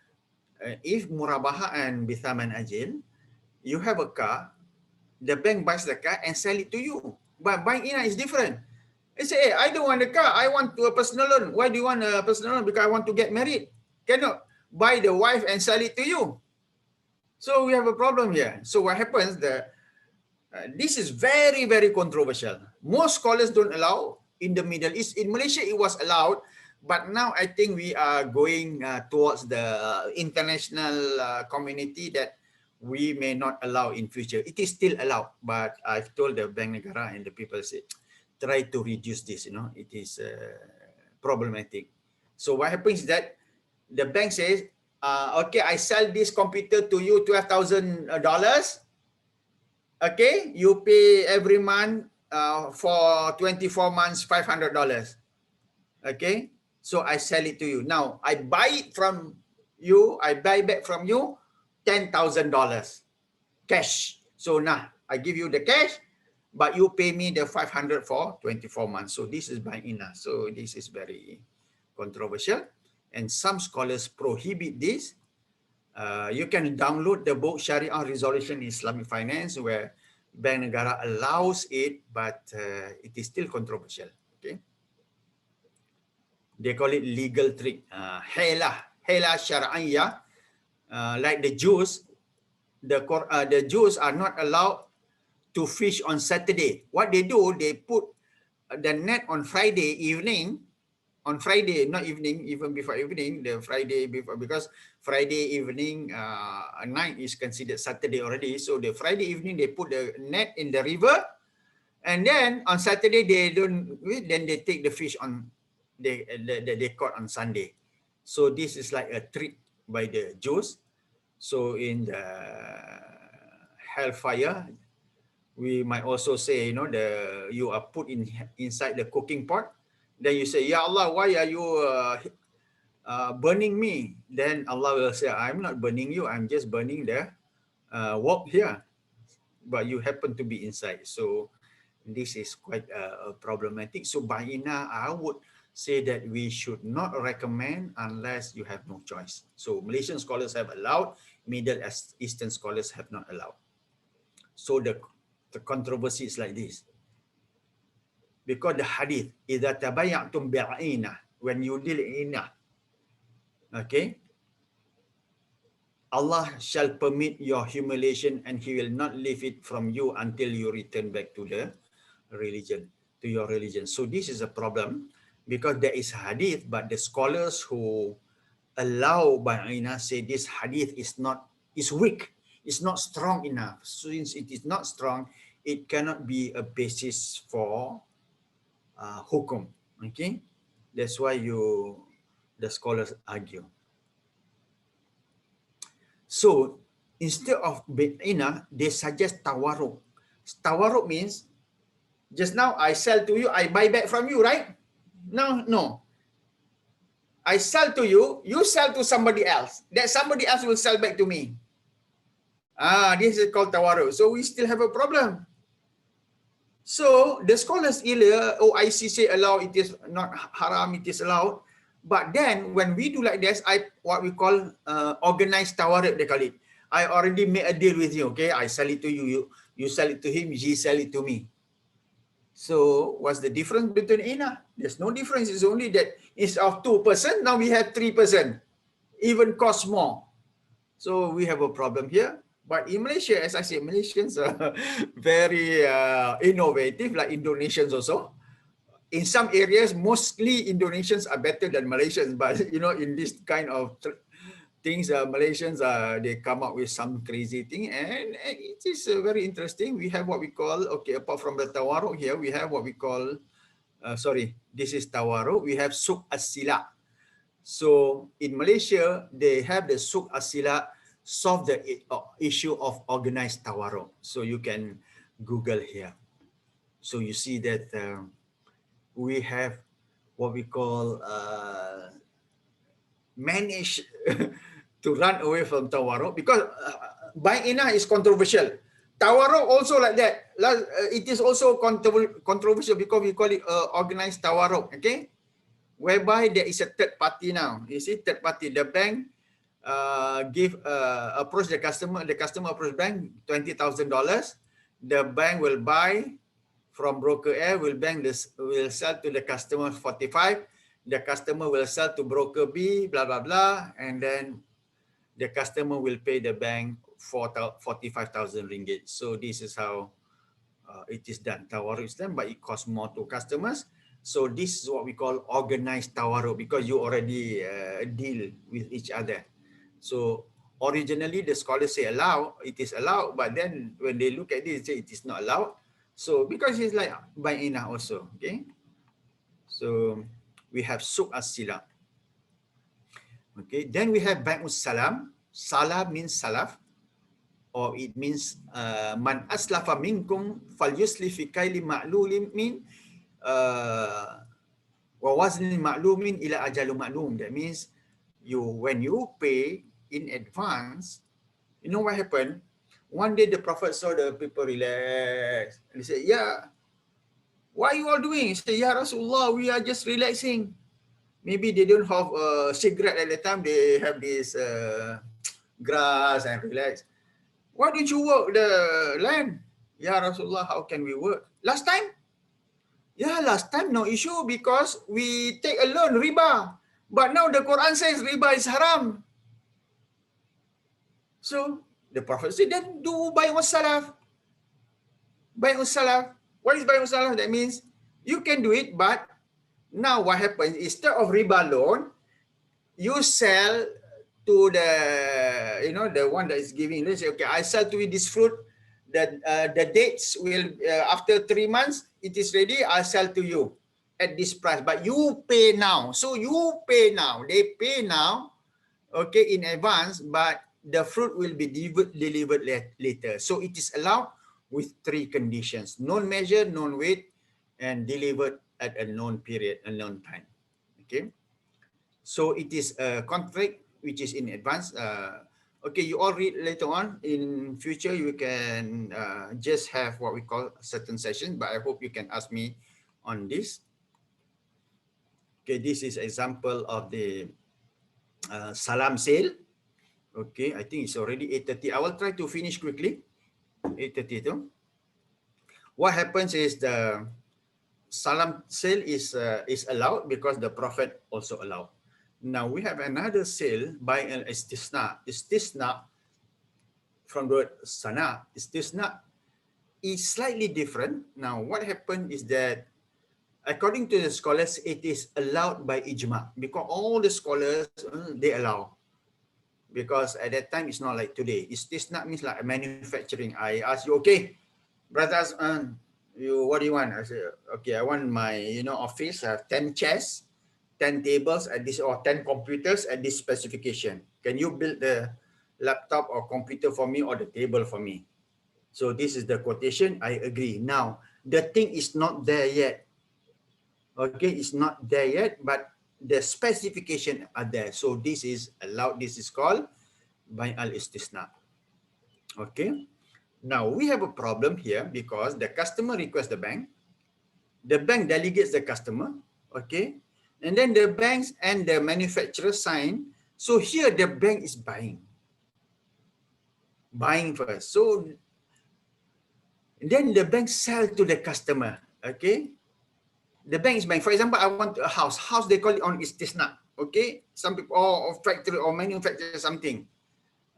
if murabaha and bithaman ajil, you have a car, the bank buys the car and sell it to you. But ba'ina is different. They say, hey, I don't want the car, I want a personal loan. Why do you want a personal loan? Because I want to get married. Cannot buy the wife and sell it to you. So we have a problem here. So what happens? This is very, very controversial. Most scholars don't allow. In the Middle East, in Malaysia, it was allowed. But now I think we are going towards the international community that we may not allow in future. It is still allowed. But I've told the Bank Negara and the people say, try to reduce this, it is problematic. So what happens is that the bank says, okay, I sell this computer to you $12,000. Okay, you pay every month for 24 months, $500. Okay, so I sell it to you. Now, I buy it from you, I buy back from you $10,000 cash. So now, I give you the cash, but you pay me the 500 for 24 months. So this is ba'ina. So this is very controversial. And some scholars prohibit this. You can download the book Sharia Resolution in Islamic Finance where Bank Negara allows it, but it is still controversial. Okay, they call it legal trick, hela syar'iyah. Like the Jews, the Jews are not allowed to fish on Saturday. What they do, they put the net on Friday evening, on Friday, not evening, even before evening, the Friday before, because Friday evening night is considered Saturday already. So the Friday evening, they put the net in the river, and then on Saturday then they take the fish on they caught on Sunday. So this is like a trick by the Jews. So in the hellfire, we might also say, you are put inside the cooking pot. Then you say, Ya Allah, why are you burning me? Then Allah will say, I'm not burning you. I'm just burning the wok here. But you happen to be inside. So this is quite problematic. So Ba'ina, I would say that we should not recommend unless you have no choice. So Malaysian scholars have allowed, Middle Eastern scholars have not allowed. So the controversy is like this. Because the hadith, إِذَا تَبَيَعْتُمْ بِعِينَةٍ, when you deal inah, okay, Allah shall permit your humiliation and He will not leave it from you until you return back to the religion, to your religion. So this is a problem because there is hadith, but the scholars who allow ba'ina say this hadith is weak, it's not strong enough. So since it is not strong, it cannot be a basis for hukum. Okay, that's why the scholars argue. So instead of bid'ina, they suggest tawaruk. Tawaruk means, just now I sell to you, I buy back from you, right? No. I sell to you, you sell to somebody else. That somebody else will sell back to me. This is called tawaruk. So we still have a problem. So the scholars earlier, ICC allow, it is not haram, it is allowed. But then when we do like this, what we call organized tawaruk, they call it. I already made a deal with you, okay? I sell it to you, you sell it to him, he sell it to me. So what's the difference between ina? There's no difference. It's only that instead of 2%, now we have 3%. Even cost more. So we have a problem here. But in Malaysia, as I said, Malaysians are very innovative, like Indonesians also. In some areas, mostly Indonesians are better than Malaysians. But, in this kind of things, Malaysians, they come up with some crazy thing. And it is very interesting. We have what we call, apart from the tawaruk here, we have what we call, this is tawaruk. We have suk as-sila. So in Malaysia, they have the suk as-sila solve the issue of organized tawaruk. So you can Google here. So you see that we have what we call manage to run away from tawaruk because bai'inah is controversial. Tawaruk also like that. It is also controversial because we call it organized tawaruk, okay? Whereby there is a third party now. You see, third party, the bank approach the customer approach bank $20,000. The bank will buy from broker A, will sell to the customer 45. The customer will sell to broker B, blah, blah, blah. And then the customer will pay the bank 45,000 ringgit. So this is how it is done. Tawaruk is done, but it costs more to customers. So this is what we call organized tawaruk because you already deal with each other. So originally the scholars say it is allowed, but then when they look at this, they say it is not allowed. So because it's like bai'inah also, okay? So we have suk as-sila. Okay, then we have bai'us salam. Salam means salaf, or it means man aslafa minkum falyuslif fi kaili ma'lumin min wa wazni ma'lumin ila ajalu ma'lum. That means when you pay in advance, you know what happened? One day the Prophet saw the people relax. And he said, what are you all doing? He said, Ya Rasulullah, we are just relaxing. Maybe they don't have a cigarette at the time. They have this grass and relax. Why don't you work the land? Ya Rasulullah, how can we work? Last time no issue because we take a loan, riba. But now the Quran says riba is haram. So the Prophet said, then do bai'us salaf. Bai'us salaf. What is bai'us salaf? That means you can do it, but now what happens, instead of riba loan, you sell to the, the one that is giving. Let's say, okay, I sell to you this fruit. The dates will, after 3 months, it is ready. I sell to you at this price, but you pay now. So you pay now. They pay now, okay, in advance, but the fruit will be delivered later. So it is allowed with 3 conditions: known measure, known weight, and delivered at a known period, a known time. Okay. So it is a contract which is in advance. Okay, you all read later on. In future, you can just have what we call certain sessions, but I hope you can ask me on this. Okay, this is example of the salam sale. Okay, I think it's already 8:30. I will try to finish quickly. 8:30 too. What happens is the salam sale is allowed because the Prophet also allowed. Now we have another sale by an istisna. Istisna from the word sana. Istisna is slightly different. Now what happened is that according to the scholars, it is allowed by ijma, because all the scholars, they allow. Because at that time, it's not like today. Istisna means like manufacturing. I ask you, okay, brothers, what do you want? I say, okay, I want my, office, 10 chairs, 10 tables at this, or 10 computers at this specification. Can you build the laptop or computer for me, or the table for me? So this is the quotation. I agree. Now, the thing is not there yet. Okay, it's not there yet, but the specification are there. So this is allowed. This is called by al-istisna. Okay. Now, we have a problem here because the customer requests the bank delegates the customer, okay, and then the banks and the manufacturer sign. So here the bank is buying first. So then the bank sell to the customer, okay. The bank is buying. For example, I want a house. House, they call it on istisna, okay. Some people, or factory or manufacture something.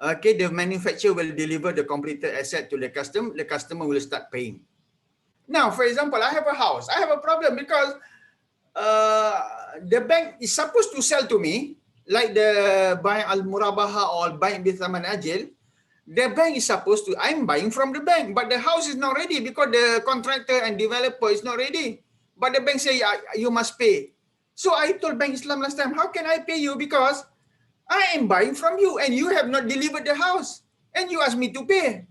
Okay, the manufacturer will deliver the completed asset to the customer. The customer will start paying. Now, for example, I have a house. I have a problem because the bank is supposed to sell to me, like the buy al-murabaha or buy bithaman ajil. The bank is supposed to, I'm buying from the bank, but the house is not ready because the contractor and developer is not ready. But the bank say, you must pay. So I told Bank Islam last time, how can I pay you? Because I am buying from you and you have not delivered the house and you ask me to pay.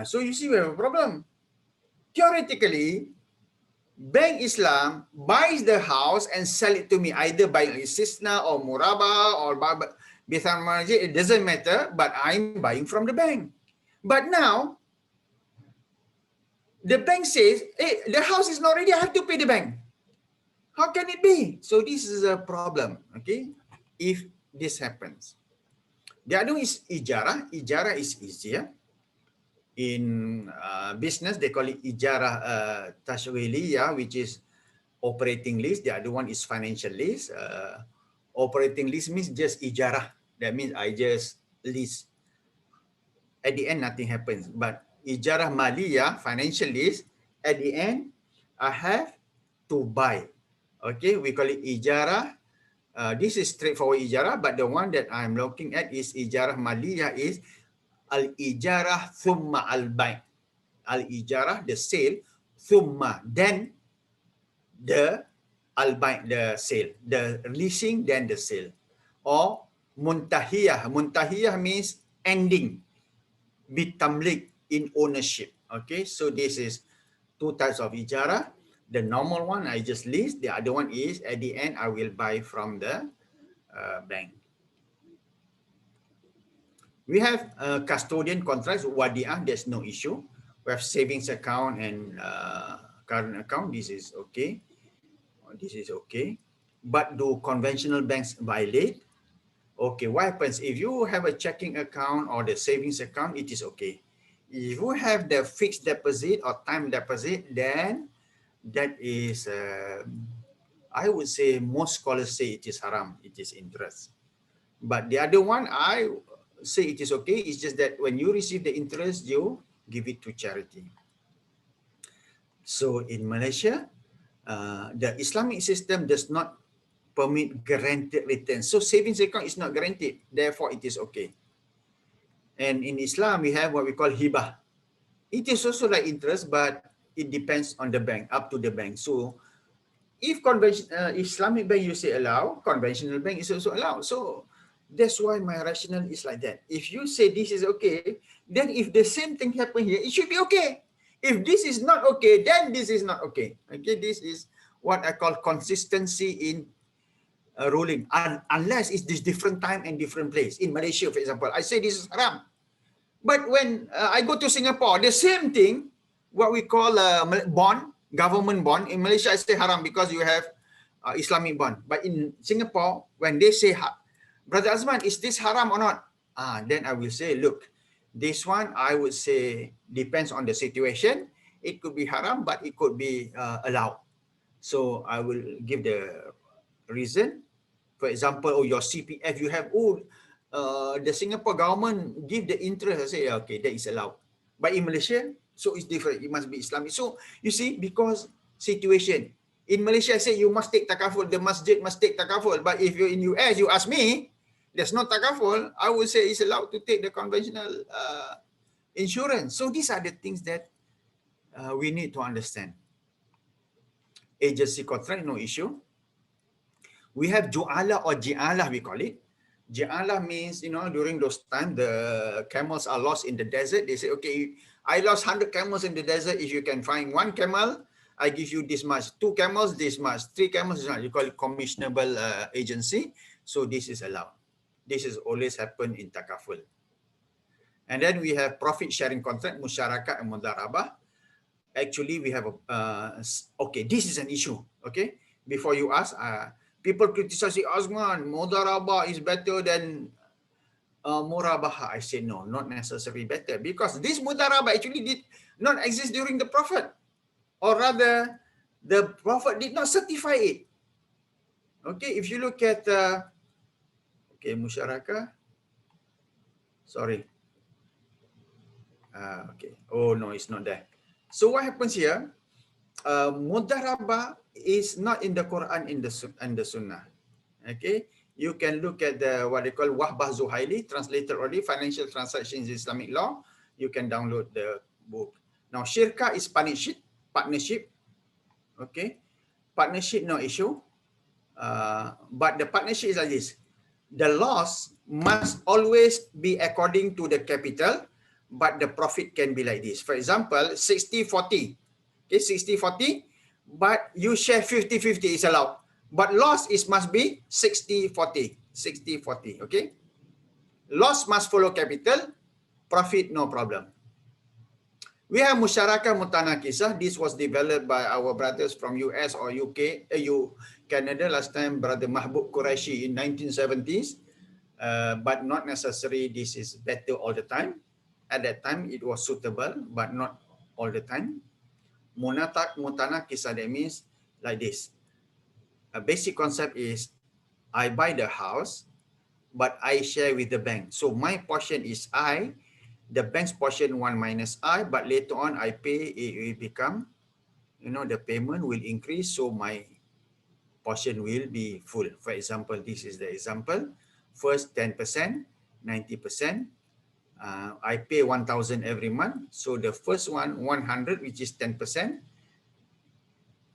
So you see we have a problem. Theoretically, Bank Islam buys the house and sell it to me, either by istisna or muraba or bithan marji, it doesn't matter, but I'm buying from the bank. But now, the bank says, hey, the house is not ready, I have to pay the bank. How can it be? So this is a problem, okay, if this happens. The other one is ijarah. Ijarah is easier. In business, they call it ijarah tashwiliyah, which is operating lease. The other one is financial lease. Operating lease means just ijarah. That means I just lease. At the end, nothing happens. But ijarah maliyah, financial lease, at the end, I have to buy. Okay, we call it ijarah. This is straightforward ijarah, but the one that I'm looking at is ijarah maliyah, is al-ijarah thumma al-bay'. Al-ijarah, the sale, thumma, then the al-bay', the sale, the leasing, then the sale. Or muntahiyah. Muntahiyah means ending, bitamlik, in ownership. Okay, so this is 2 types of ijarah. The normal one, I just lease. The other one is, at the end, I will buy from the bank. We have custodian contracts, wadi'ah, there's no issue. We have savings account and current account, this is okay. This is okay. But do conventional banks violate? Okay, what happens if you have a checking account or the savings account? It is okay. If you have the fixed deposit or time deposit, then that is, I would say most scholars say it is haram, it is interest. But the other one, I say it is okay. It's just that when you receive the interest, you give it to charity. So in Malaysia, the Islamic system does not permit guaranteed returns. So savings account is not guaranteed. Therefore, it is okay. And in Islam, we have what we call hibah. It is also like interest, but it depends on the bank, up to the bank. So if Islamic bank you say allow, conventional bank is also allowed. So that's why my rationale is like that. If you say this is okay, then if the same thing happen here, it should be okay. If this is not okay, then this is not okay. Okay, this is what I call consistency in ruling. Unless it's this different time and different place. In Malaysia, for example, I say this is haram. But when I go to Singapore, the same thing, what we call a bond, government bond. In Malaysia, I say haram because you have Islamic bond. But in Singapore, when they say, Brother Azman, is this haram or not? Then I will say, look, this one I would say depends on the situation. It could be haram, but it could be allowed. So I will give the reason. For example, your CPF, you have, the Singapore government give the interest. I say, okay, that is allowed. But in Malaysia, so it's different. It must be Islamic. So you see, because situation. In Malaysia, I say you must take takaful. The masjid must take takaful. But if you're in US, you ask me, there's no takaful. I would say it's allowed to take the conventional insurance. So these are the things that we need to understand. Agency contract, no issue. We have ju'ala or ji'ala, we call it. Ji'ala means, during those times, the camels are lost in the desert. They say, okay, I lost 100 camels in the desert. If you can find one camel, I give you this much. 2 camels, this much. 3 camels, this much. You call it commissionable agency. So this is allowed. This is always happen in takaful. And then we have profit sharing contract, musyarakat and mudarabah. Actually, we have okay, this is an issue. Okay, before you ask, people criticize Azman, mudarabah is better than murabah. I say no, not necessarily better, because this mudarabah actually did not exist during the Prophet, or rather, the Prophet did not certify it. Okay, if you look at okay, musyarakah. Sorry. Okay. Oh no, it's not there. So what happens here? Mudarabah is not in the Quran in the Sunnah. Okay, you can look at the what they call Wahbah Zuhaili, translated already, Financial Transactions Islamic Law. You can download the book. Now, syirkah is partnership. Okay, partnership no issue. But the partnership is like this. The loss must always be according to the capital, but the profit can be like this. For example, 60-40. Okay, 60-40, but you share 50-50 is allowed. But loss must be 60-40. 60-40, okay? Loss must follow capital, profit no problem. We have musyarakah mutanakisah. This was developed by our brothers from US or UK, Canada. Last time, Brother Mahbub Quraishi in 1970s. But not necessary this is better all the time. At that time, it was suitable, but not all the time. Mutanakisah, that means like this. A basic concept is, I buy the house, but I share with the bank. So my portion is I, the bank's portion 1 minus I, but later on I pay, it will become, the payment will increase, so my portion will be full. For example, this is the example. First 10%, 90%. I pay 1,000 every month. So the first one, 100, which is 10%.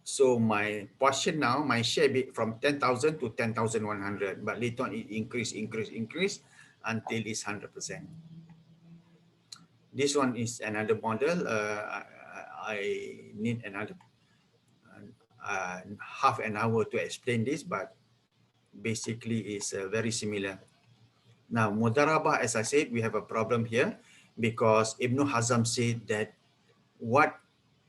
So my portion now, my share be from 10,000 to 10,100. But later on it increase until it's 100%. This one is another model. I need another half an hour to explain this, but basically it's very similar. Now, mudarabah, as I said, we have a problem here because Ibn Hazm said that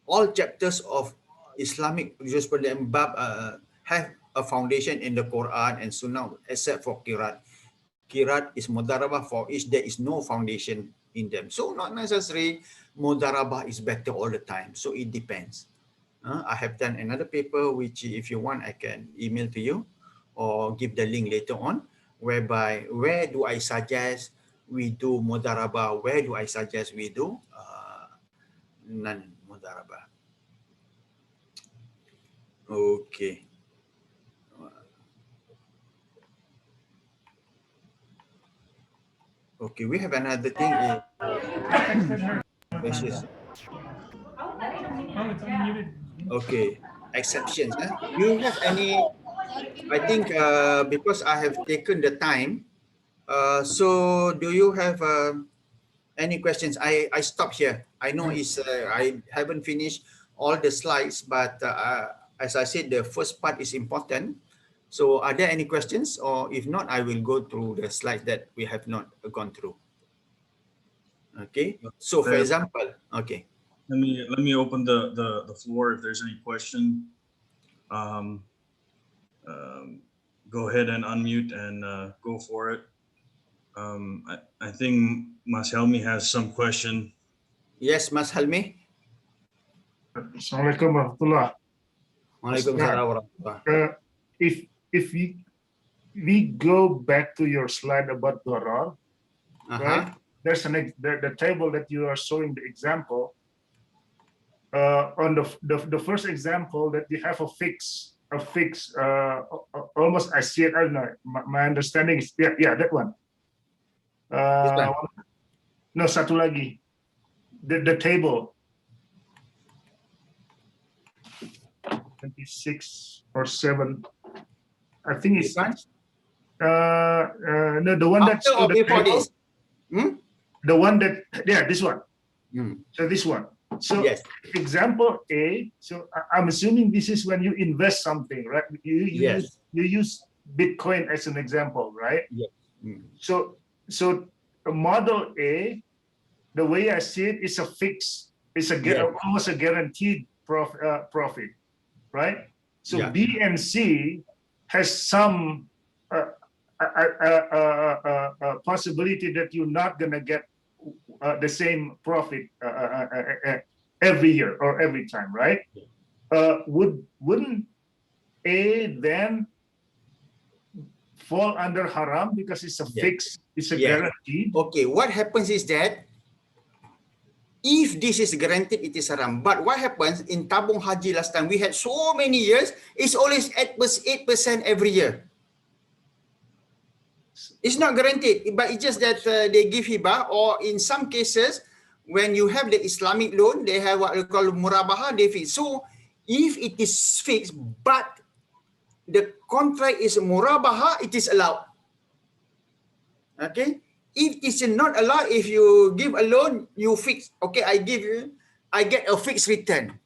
all chapters of Islamic jurisprudence have a foundation in the Quran and Sunnah except for Qirat. Qirat is mudarabah, for which there is no foundation in them. So not necessarily mudarabah is better all the time. So it depends. I have done another paper, which if you want, I can email to you or give the link later on, whereby where do I suggest we do mudarabah, where do I suggest we do non-mudarabah. Okay. Okay, we have another thing. Which is okay, exceptions. You have any? I think because I have taken the time. So do you have any questions? I stop here. I know I haven't finished all the slides, but as I said, the first part is important. So are there any questions, or if not, I will go through the slides that we have not gone through. Okay. So for example, okay. Let me open the floor if there's any question. Go ahead and unmute and go for it. I think Mas Helmi has some question. Yes, Mas Helmi. Assalamualaikum warahmatullah. Waalaikumsalam warahmatullah. If we go back to your slide about gharar, right? There's the table that you are showing the example. On the first example that you have a fix, almost I see it. I don't know. My understanding is yeah that one. No, satu lagi. The table. 26 or 7. I think it's no, the one that's after or before this. The one that this one. So this one. So yes. Example A. So I'm assuming this is when you invest something, right? You use Bitcoin as an example, right? Yes. So model A, the way I see it, is a fix. It's almost a guaranteed profit, right? So B and C has some possibility that you're not gonna get the same profit every year or every time, right? Wouldn't A then fall under haram because it's a fix, it's a guarantee? Okay, what happens is that if this is guaranteed, it is haram. But what happens in Tabung Haji last time, we had so many years, it's always 8% every year. It's not guaranteed, but it's just that they give hibah, or in some cases, when you have the Islamic loan, they have what we call murabaha, they fix. So if it is fixed, but the contract is murabaha, it is allowed. Okay? If it's not allowed, if you give a loan, you fix. Okay, I get a fixed return.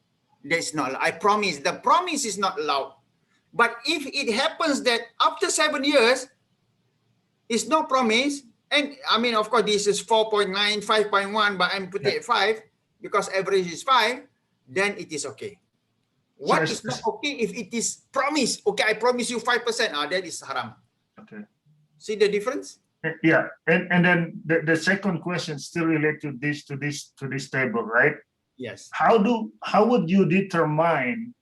That's not allowed. I promise. The promise is not allowed. But if it happens that after 7 years, it's no promise, and I mean, of course, this is 4.9, 5.1, but I'm putting it 5 because average is 5, then it is okay. What is not okay if it is promise? Okay, I promise you 5%. That is haram. Okay. See the difference? Yeah, and then the second question still related to this table, right? Yes. How would you determine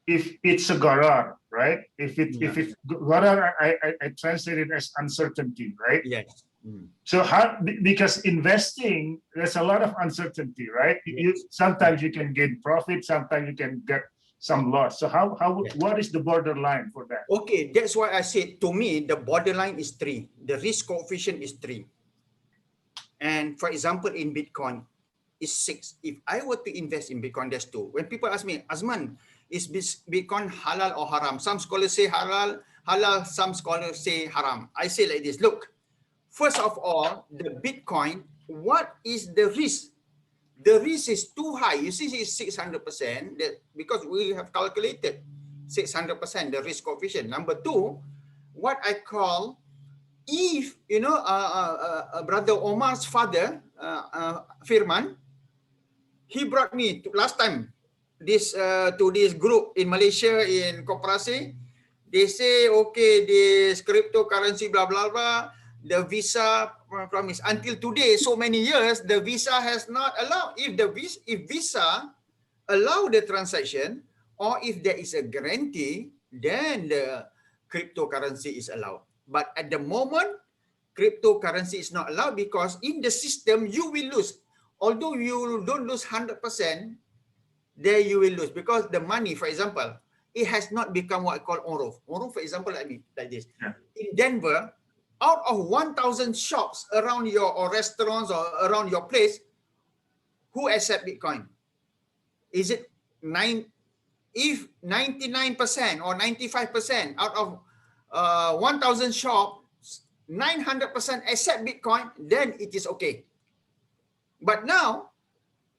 if it's a gharar, right? If it's gharar, I translate it as uncertainty, right? Yes. So because investing, there's a lot of uncertainty, right? Yes. Sometimes you can gain profit, sometimes you can get some loss. So what is the borderline for that? Okay, that's why I said, to me, the borderline is 3. The risk coefficient is 3. And for example, in Bitcoin, is 6. If I were to invest in Bitcoin, that's 2. When people ask me, Azman, is Bitcoin halal or haram? Some scholars say halal, some scholars say haram. I say like this, look, first of all, the Bitcoin, what is the risk? The risk is too high. You see, it's 600%, because we have calculated 600%, the risk coefficient. Number 2, what I call, if, Brother Omar's father, Firman, he brought me last time to this group in Malaysia, in Koperasi. They say, okay, this cryptocurrency, blah, blah, blah, the visa promise. Until today, so many years, the visa has not allowed. If visa allow the transaction, or if there is a guarantee, then the cryptocurrency is allowed. But at the moment, cryptocurrency is not allowed because in the system, you will lose. Although you don't lose 100%, there you will lose because the money, for example, it has not become what I call uruf. Uruf, for example, like this. Yeah. In Denver, out of 1,000 shops around your or restaurants or around your place, who accept Bitcoin? Is it if 99% or 95% out of 1,000 shops, 900% accept Bitcoin, then it is okay. But now,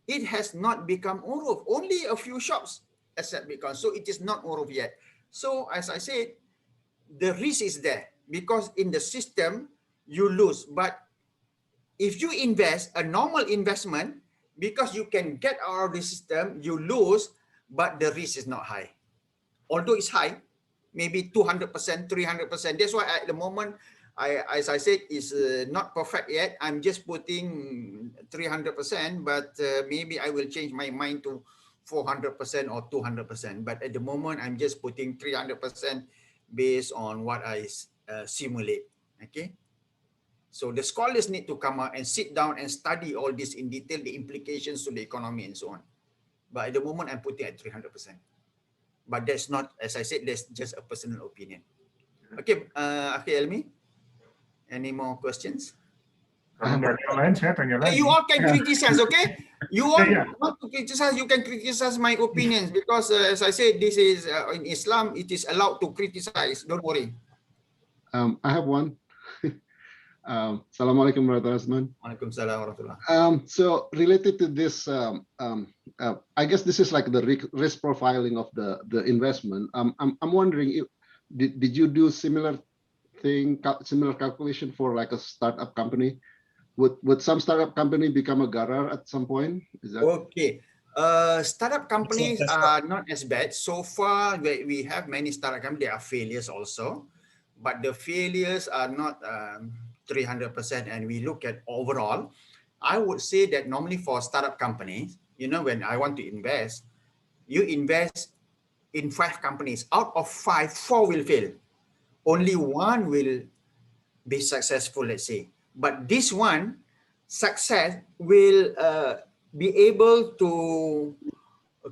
it has not become uruf. Only a few shops accept Bitcoin. So it is not uruf yet. So as I said, the risk is there because in the system, you lose. But if you invest a normal investment, because you can get out of the system, you lose, but the risk is not high. Although it's high, maybe 200%, 300%. That's why at the moment, as I said, is not perfect yet. I'm just putting 300%, but maybe I will change my mind to 400% or 200%. But at the moment, I'm just putting 300% based on what I simulate. Okay. So the scholars need to come out and sit down and study all this in detail, the implications to the economy and so on. But at the moment, I'm putting at 300%. But that's not, as I said, that's just a personal opinion. Okay, Akhil Elmi, any more questions? Kalau nggak ada yang lain, saya tanya lagi. You all can criticize, okay? You all Yeah. want to criticize, you can criticize my opinions because, as I said, this is in Islam, it is allowed to criticize. Don't worry. I have one. Assalamualaikum warahmatullahi wabarakatuh. Waalaikumsalam warahmatullah. So related to this, I guess this is like the risk profiling of the investment. I'm wondering if did you do similar calculation for like a startup company? Would some startup company become a garar at some point? Is that okay? Startup companies are not as bad so far. We have many startup companies. There are failures also, but the failures are not 300%. And we look at overall, I would say that normally for startup companies, you know, when I want to invest, you invest in 5 companies. Out of 5, 4 will fail. Only 1 will be successful, let's say. But this one, success will be able to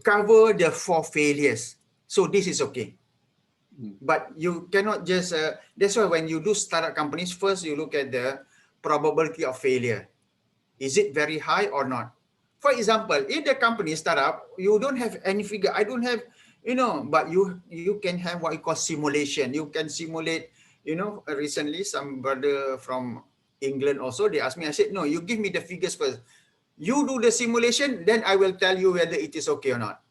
cover the 4 failures. So this is okay. But you cannot just, that's why when you do startup companies, first you look at the probability of failure. Is it very high or not? For example, if the company is startup, you don't have any figure. I don't have, you know, but you can have what you call simulation. You can simulate, you know, recently some brother from England also, they asked me, I said, no, you give me the figures first. You do the simulation, then I will tell you whether it is okay or not.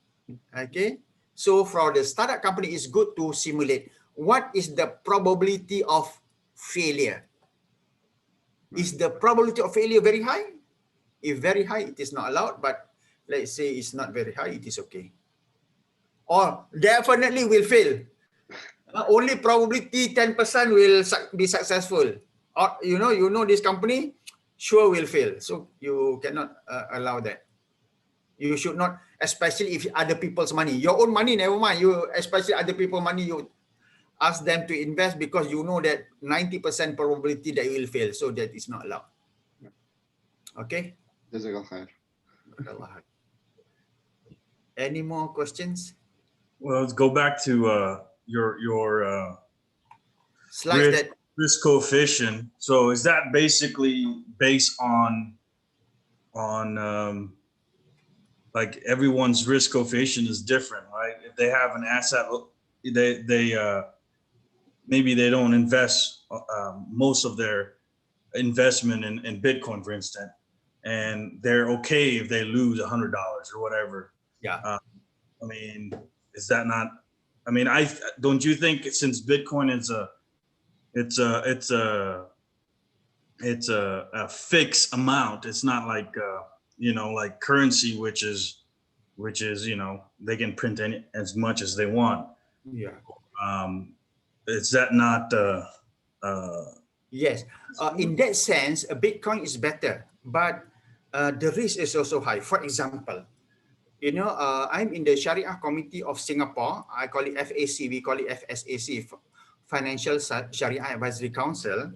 Okay. So for the startup company, it's good to simulate. What is the probability of failure? Is the probability of failure very high? If very high, it is not allowed, but let's say it's not very high, it is okay. Or definitely will fail. Only probability 10% will be successful. Or you know this company sure will fail. So you cannot allow that. You should not, especially if other people's money. Your own money, never mind. You, especially other people's money, you ask them to invest because you know that 90% probability that you will fail. So that is not allowed. Okay? Any more questions? Well, let's go back to your Slides that risk coefficient. So is that basically based on like everyone's risk coefficient is different, right? If they have an asset, they maybe they don't invest most of their investment in Bitcoin, for instance, and they're okay if they lose $100 or whatever. Yeah. I mean, is that not? I mean, don't you think since Bitcoin is a fixed amount, it's not like you know, like currency, which is you know, they can print as much as they want. Yeah. Is that not? Yes. In that sense, a Bitcoin is better, but the risk is also high. For example, you know, I'm in the Sharia Committee of Singapore. I call it FAC. We call it FSAC, Financial Sharia Advisory Council.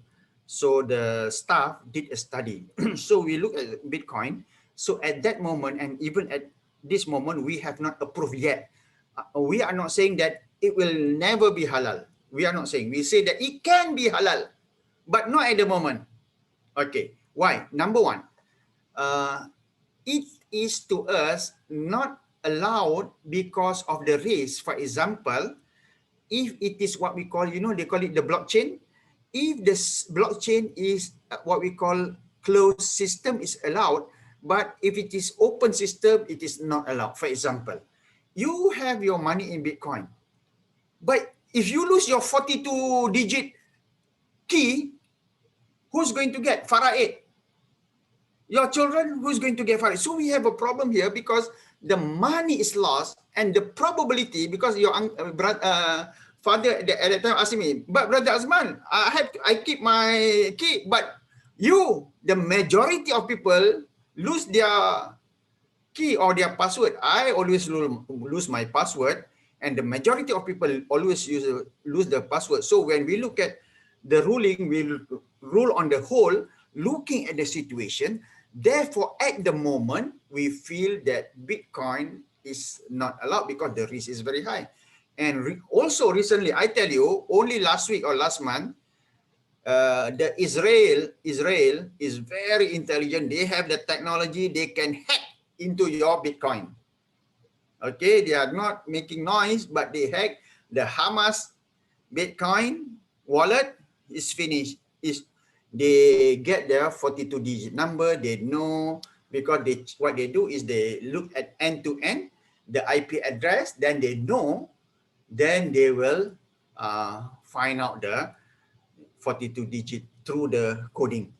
So the staff did a study. So we look at Bitcoin. So at that moment, and even at this moment, we have not approved yet. We are not saying that it will never be halal. We are not saying. We say that it can be halal, but not at the moment. Okay. Why? Number one, it is to us not allowed because of the risk. For example, if it is what we call, they call it the blockchain. If this blockchain is what we call closed system is allowed, but if it is open system, it is not allowed. For example, you have your money in Bitcoin, but if you lose your 42-digit key, who's going to get Farah 8? Your children, who's going to get Farah 8? So we have a problem here because the money is lost and the probability, because your father at that time asked me, but Brother Azman, I keep my key, but the majority of people lose their key or their password. I always lose my password, and the majority of people always lose the password. So when we look at the ruling, we rule on the whole, looking at the situation. Therefore, at the moment, we feel that Bitcoin is not allowed because the risk is very high. And also recently, I tell you, only last week or last month, the Israel is very intelligent. They have the technology. They can hack into your Bitcoin. Okay, they are not making noise, but they hack the Hamas Bitcoin wallet. Is finished. They get their 42-digit number. They know, because what they do is they look at end to end the IP address. Then they know. Then they will find out the 42-digit through the coding.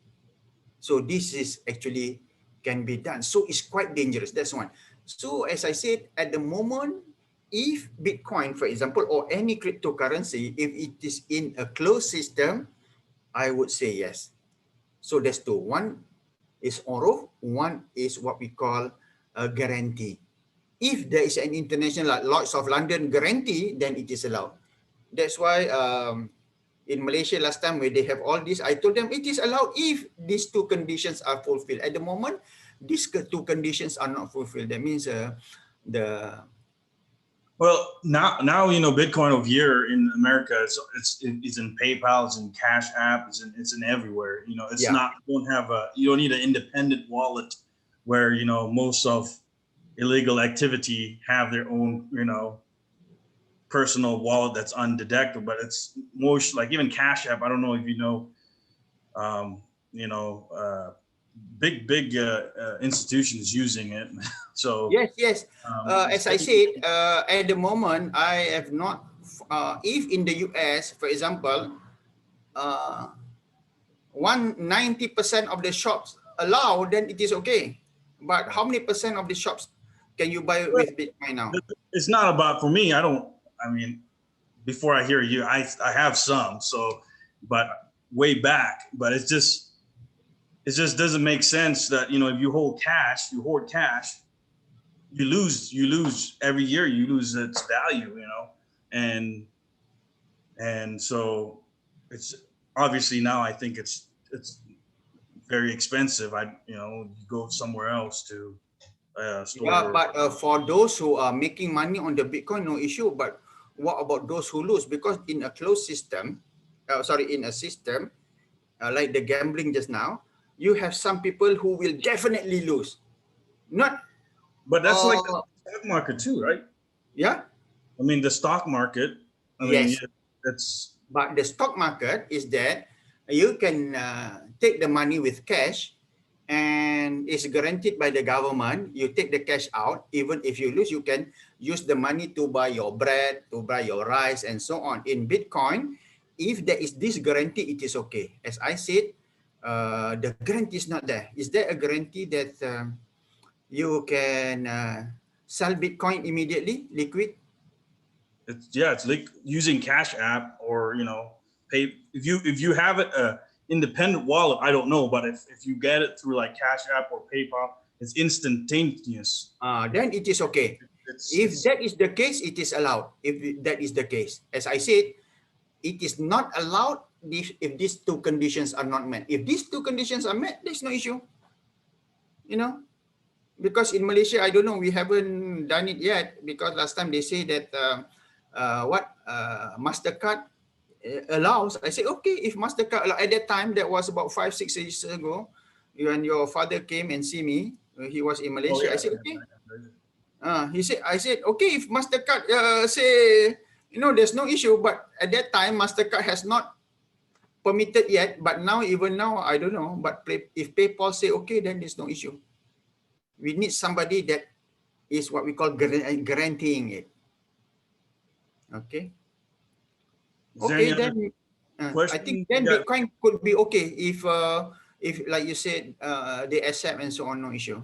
So this is actually can be done. So it's quite dangerous. That's one. So as I said, at the moment, if Bitcoin, for example, or any cryptocurrency, if it is in a closed system, I would say yes. So there's two. One is Orov, one is what we call a guarantee. If there is an international, like Lloyd's of London guarantee, then it is allowed. That's why in Malaysia last time when they have all this, I told them it is allowed if these two conditions are fulfilled. At the moment, these two conditions are not fulfilled. That means Well, now Bitcoin over here in America, it's in PayPal, it's in Cash App, it's in everywhere. It's not, you don't need an independent wallet where most of illegal activity have their own personal wallet that's undetectable. But it's most like even Cash App. I don't know if big institutions using it. So yes. As I said, at the moment, I have not. If in the US, for example, 90% of the shops allow, then it is okay. But how many percent of the shops can you buy with Bitcoin now? It's not about, for me. Before I hear you, I have some. So, but way back, but it just doesn't make sense that if you hoard cash, you lose every year. You lose its value, and so it's obviously now I think it's very expensive. You go somewhere else to store. Yeah, but for those who are making money on the Bitcoin, no issue. But what about those who lose? Because in a closed system, in a system like the gambling just now, you have some people who will definitely lose. But that's like the stock market too, right? Yeah. The stock market. Yes. That's. But the stock market is that you can take the money with cash, and it's guaranteed by the government. You take the cash out, even if you lose, you can use the money to buy your bread, to buy your rice, and so on. In Bitcoin, if there is this guarantee, it is okay. As I said, the guarantee is not there. Is there a guarantee that you can sell Bitcoin immediately, liquid? It's like using Cash App or pay. If you have it independent wallet, I don't know, but if you get it through like Cash App or PayPal, it's instantaneous. Then it is okay. If that is the case, it is allowed. If that is the case, as I said, it is not allowed if these two conditions are not met. If these two conditions are met, there's no issue. Because in Malaysia, I don't know, we haven't done it yet, because last time they say that MasterCard allows. I said, okay, if MasterCard at that time, that was about 5-6 years ago, when your father came and see me, he was in Malaysia. I said, okay. I said, okay, if MasterCard say, there's no issue, but at that time, MasterCard has not permitted yet, but now, even now, I don't know, but if PayPal say, okay, then there's no issue. We need somebody that is what we call guaranteeing it. Okay. Okay, then I think then Bitcoin could be okay if like you said, they accept and so on, no issue.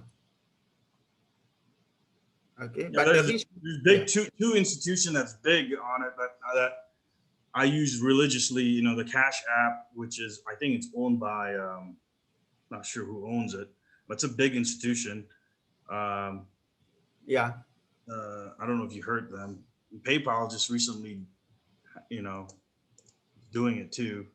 Okay, yeah, but there's big two institution that's big on it that I use religiously. The Cash App, which is, I think it's owned by not sure who owns it, but it's a big institution. Yeah. I don't know if you heard them. PayPal just recently, doing it too.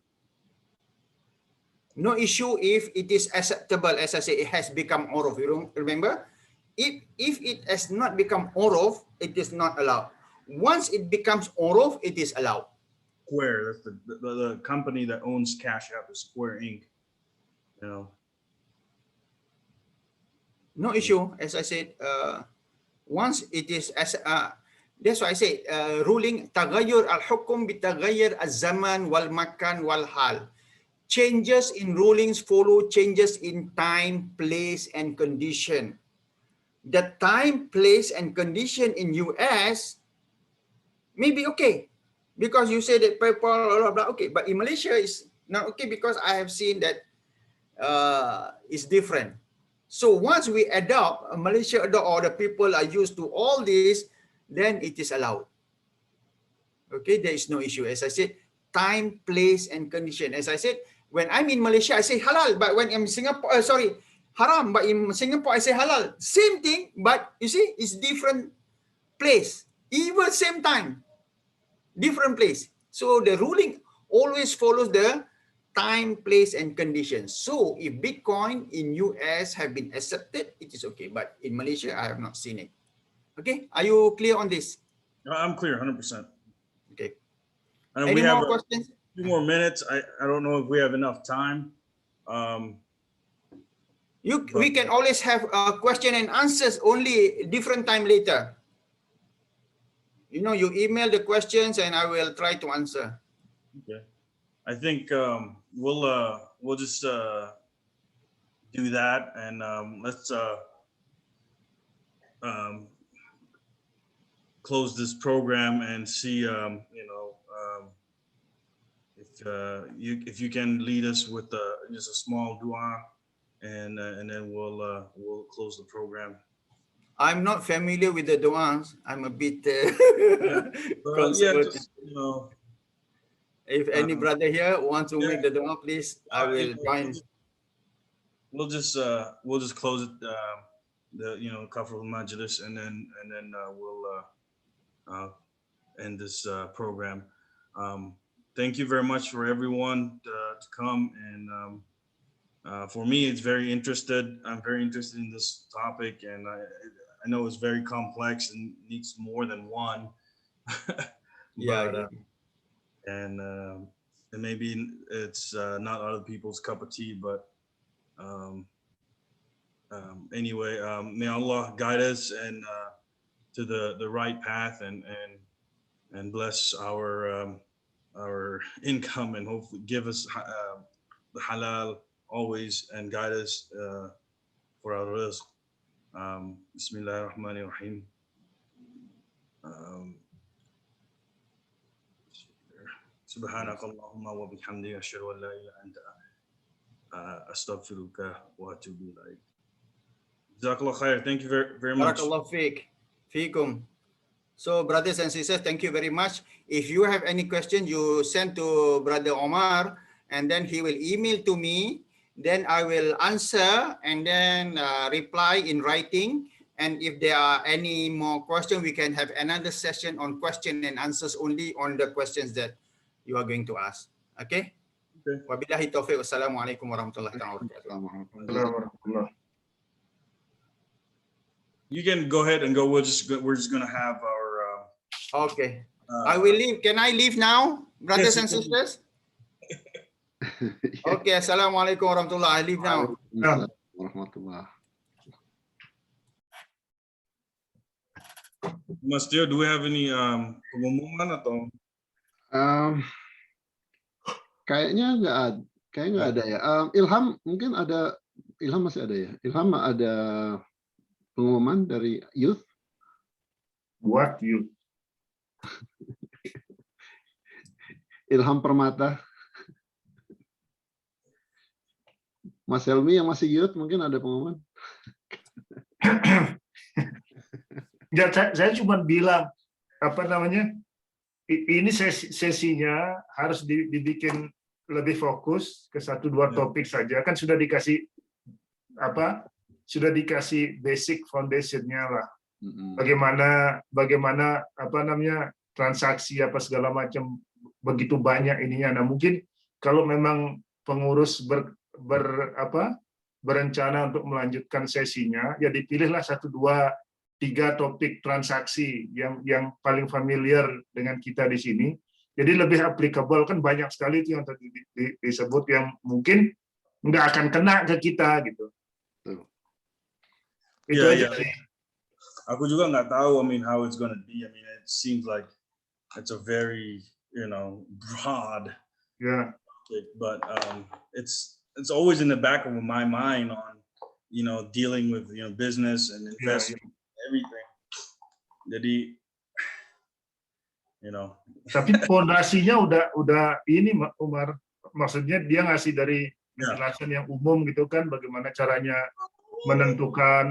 No issue if it is acceptable. As I say, it has become Orov. You remember? If it has not become Orov, it is not allowed. Once it becomes Orov, it is allowed. Square, that's the company that owns Cash App is Square Inc. No issue. As I said, once it is that's why I say ruling tagayyur al-hukum bitaghayyur az-zaman wal makan wal hal. Changes in rulings follow changes in time, place, and condition. The time, place, and condition in US may be okay because you say that PayPal, blah, blah, okay, but in Malaysia is not okay because I have seen that it's different. So once we adopt, Malaysia adopt, or the people are used to all this, then it is allowed. Okay, there is no issue. As I said, time, place, and condition. As I said, when I'm in Malaysia, I say halal, but when I'm in Singapore, haram, but in Singapore, I say halal. Same thing, but you see, it's different place. Even same time, different place. So the ruling always follows the time, place, and conditions. So if Bitcoin in US have been accepted, it is okay. But in Malaysia, I have not seen it. Okay, are you clear on this? I'm clear, 100%. Okay. Any more questions? 2 more minutes. I don't know if we have enough time. We can always have question and answers only different time later. You email the questions and I will try to answer. Okay. I think we'll just do that, and let's close this program and see if you can lead us with just a small dua, and then we'll close the program. I'm not familiar with the du'as. I'm a bit conservative. If any brother here wants to make the dua, please, I will join. We'll just close it, the kafir majlis, and then we'll end this program. Thank you very much for everyone to come, and for me, it's very interested. I'm very interested in this topic, and I know it's very complex and needs more than one. And maybe it's not other people's cup of tea, but anyway, may Allah guide us and to the right path, and bless our income, and hopefully give us the halal always, and guide us for our rizq. Bismillah ar-Rahman ar-Rahim. سبحانك اللهم وبحمدك أشهد أن لا إله إلا أنت أستغفرك وأتوب إليك. Jazakallah khair. Thank you very much. Barakallah fiikum. So brothers and sisters, thank you very much. If you have any question, you send to Brother Omar, and then he will email to me. Then I will answer and then reply in writing. And if there are any more questions, we can have another session on question and answers only on the questions that you are going to ask. Okay? Wabillahi taufiq. Wassalamualaikum warahmatullahi wabarakatuh. You can go ahead and go. We're just gonna have our. Okay. I will leave. Can I leave now, brothers Yes, and you can. sisters? Okay, assalamualaikum warahmatullahi. I leave now. Waalaikumsalam warahmatullah. Mas Dio, do we have any pengumuman atau? Kayaknya nggak ada ya. Ilham mungkin ada. Ilham masih ada ya. Ilham ada pengumuman dari youth. What you? Ilham Permata. Mas Helmi yang masih youth mungkin ada pengumuman. Ya, saya cuma bilang apa namanya, ini sesinya harus dibikin lebih fokus ke 1-2 topik saja, kan sudah dikasih basic foundationnya lah, bagaimana apa namanya transaksi apa segala macam, begitu banyak ininya. Nah mungkin kalau memang pengurus berencana untuk melanjutkan sesinya, ya dipilihlah 1-2-3 topik transaksi yang paling familiar dengan kita di sini. Jadi lebih applicable, kan banyak sekali itu yang tadi disebut yang mungkin nggak akan kena ke kita gitu. Itu aja sih. Aku juga nggak tahu. I mean, how it's gonna be. I mean, it seems like it's a very, broad. Yeah. But it's always in the back of my mind on, dealing with business and investing, everything. Jadi, Tapi pondasinya udah ini Umar, maksudnya dia ngasih dari penjelasan yang umum gitu kan, bagaimana caranya menentukan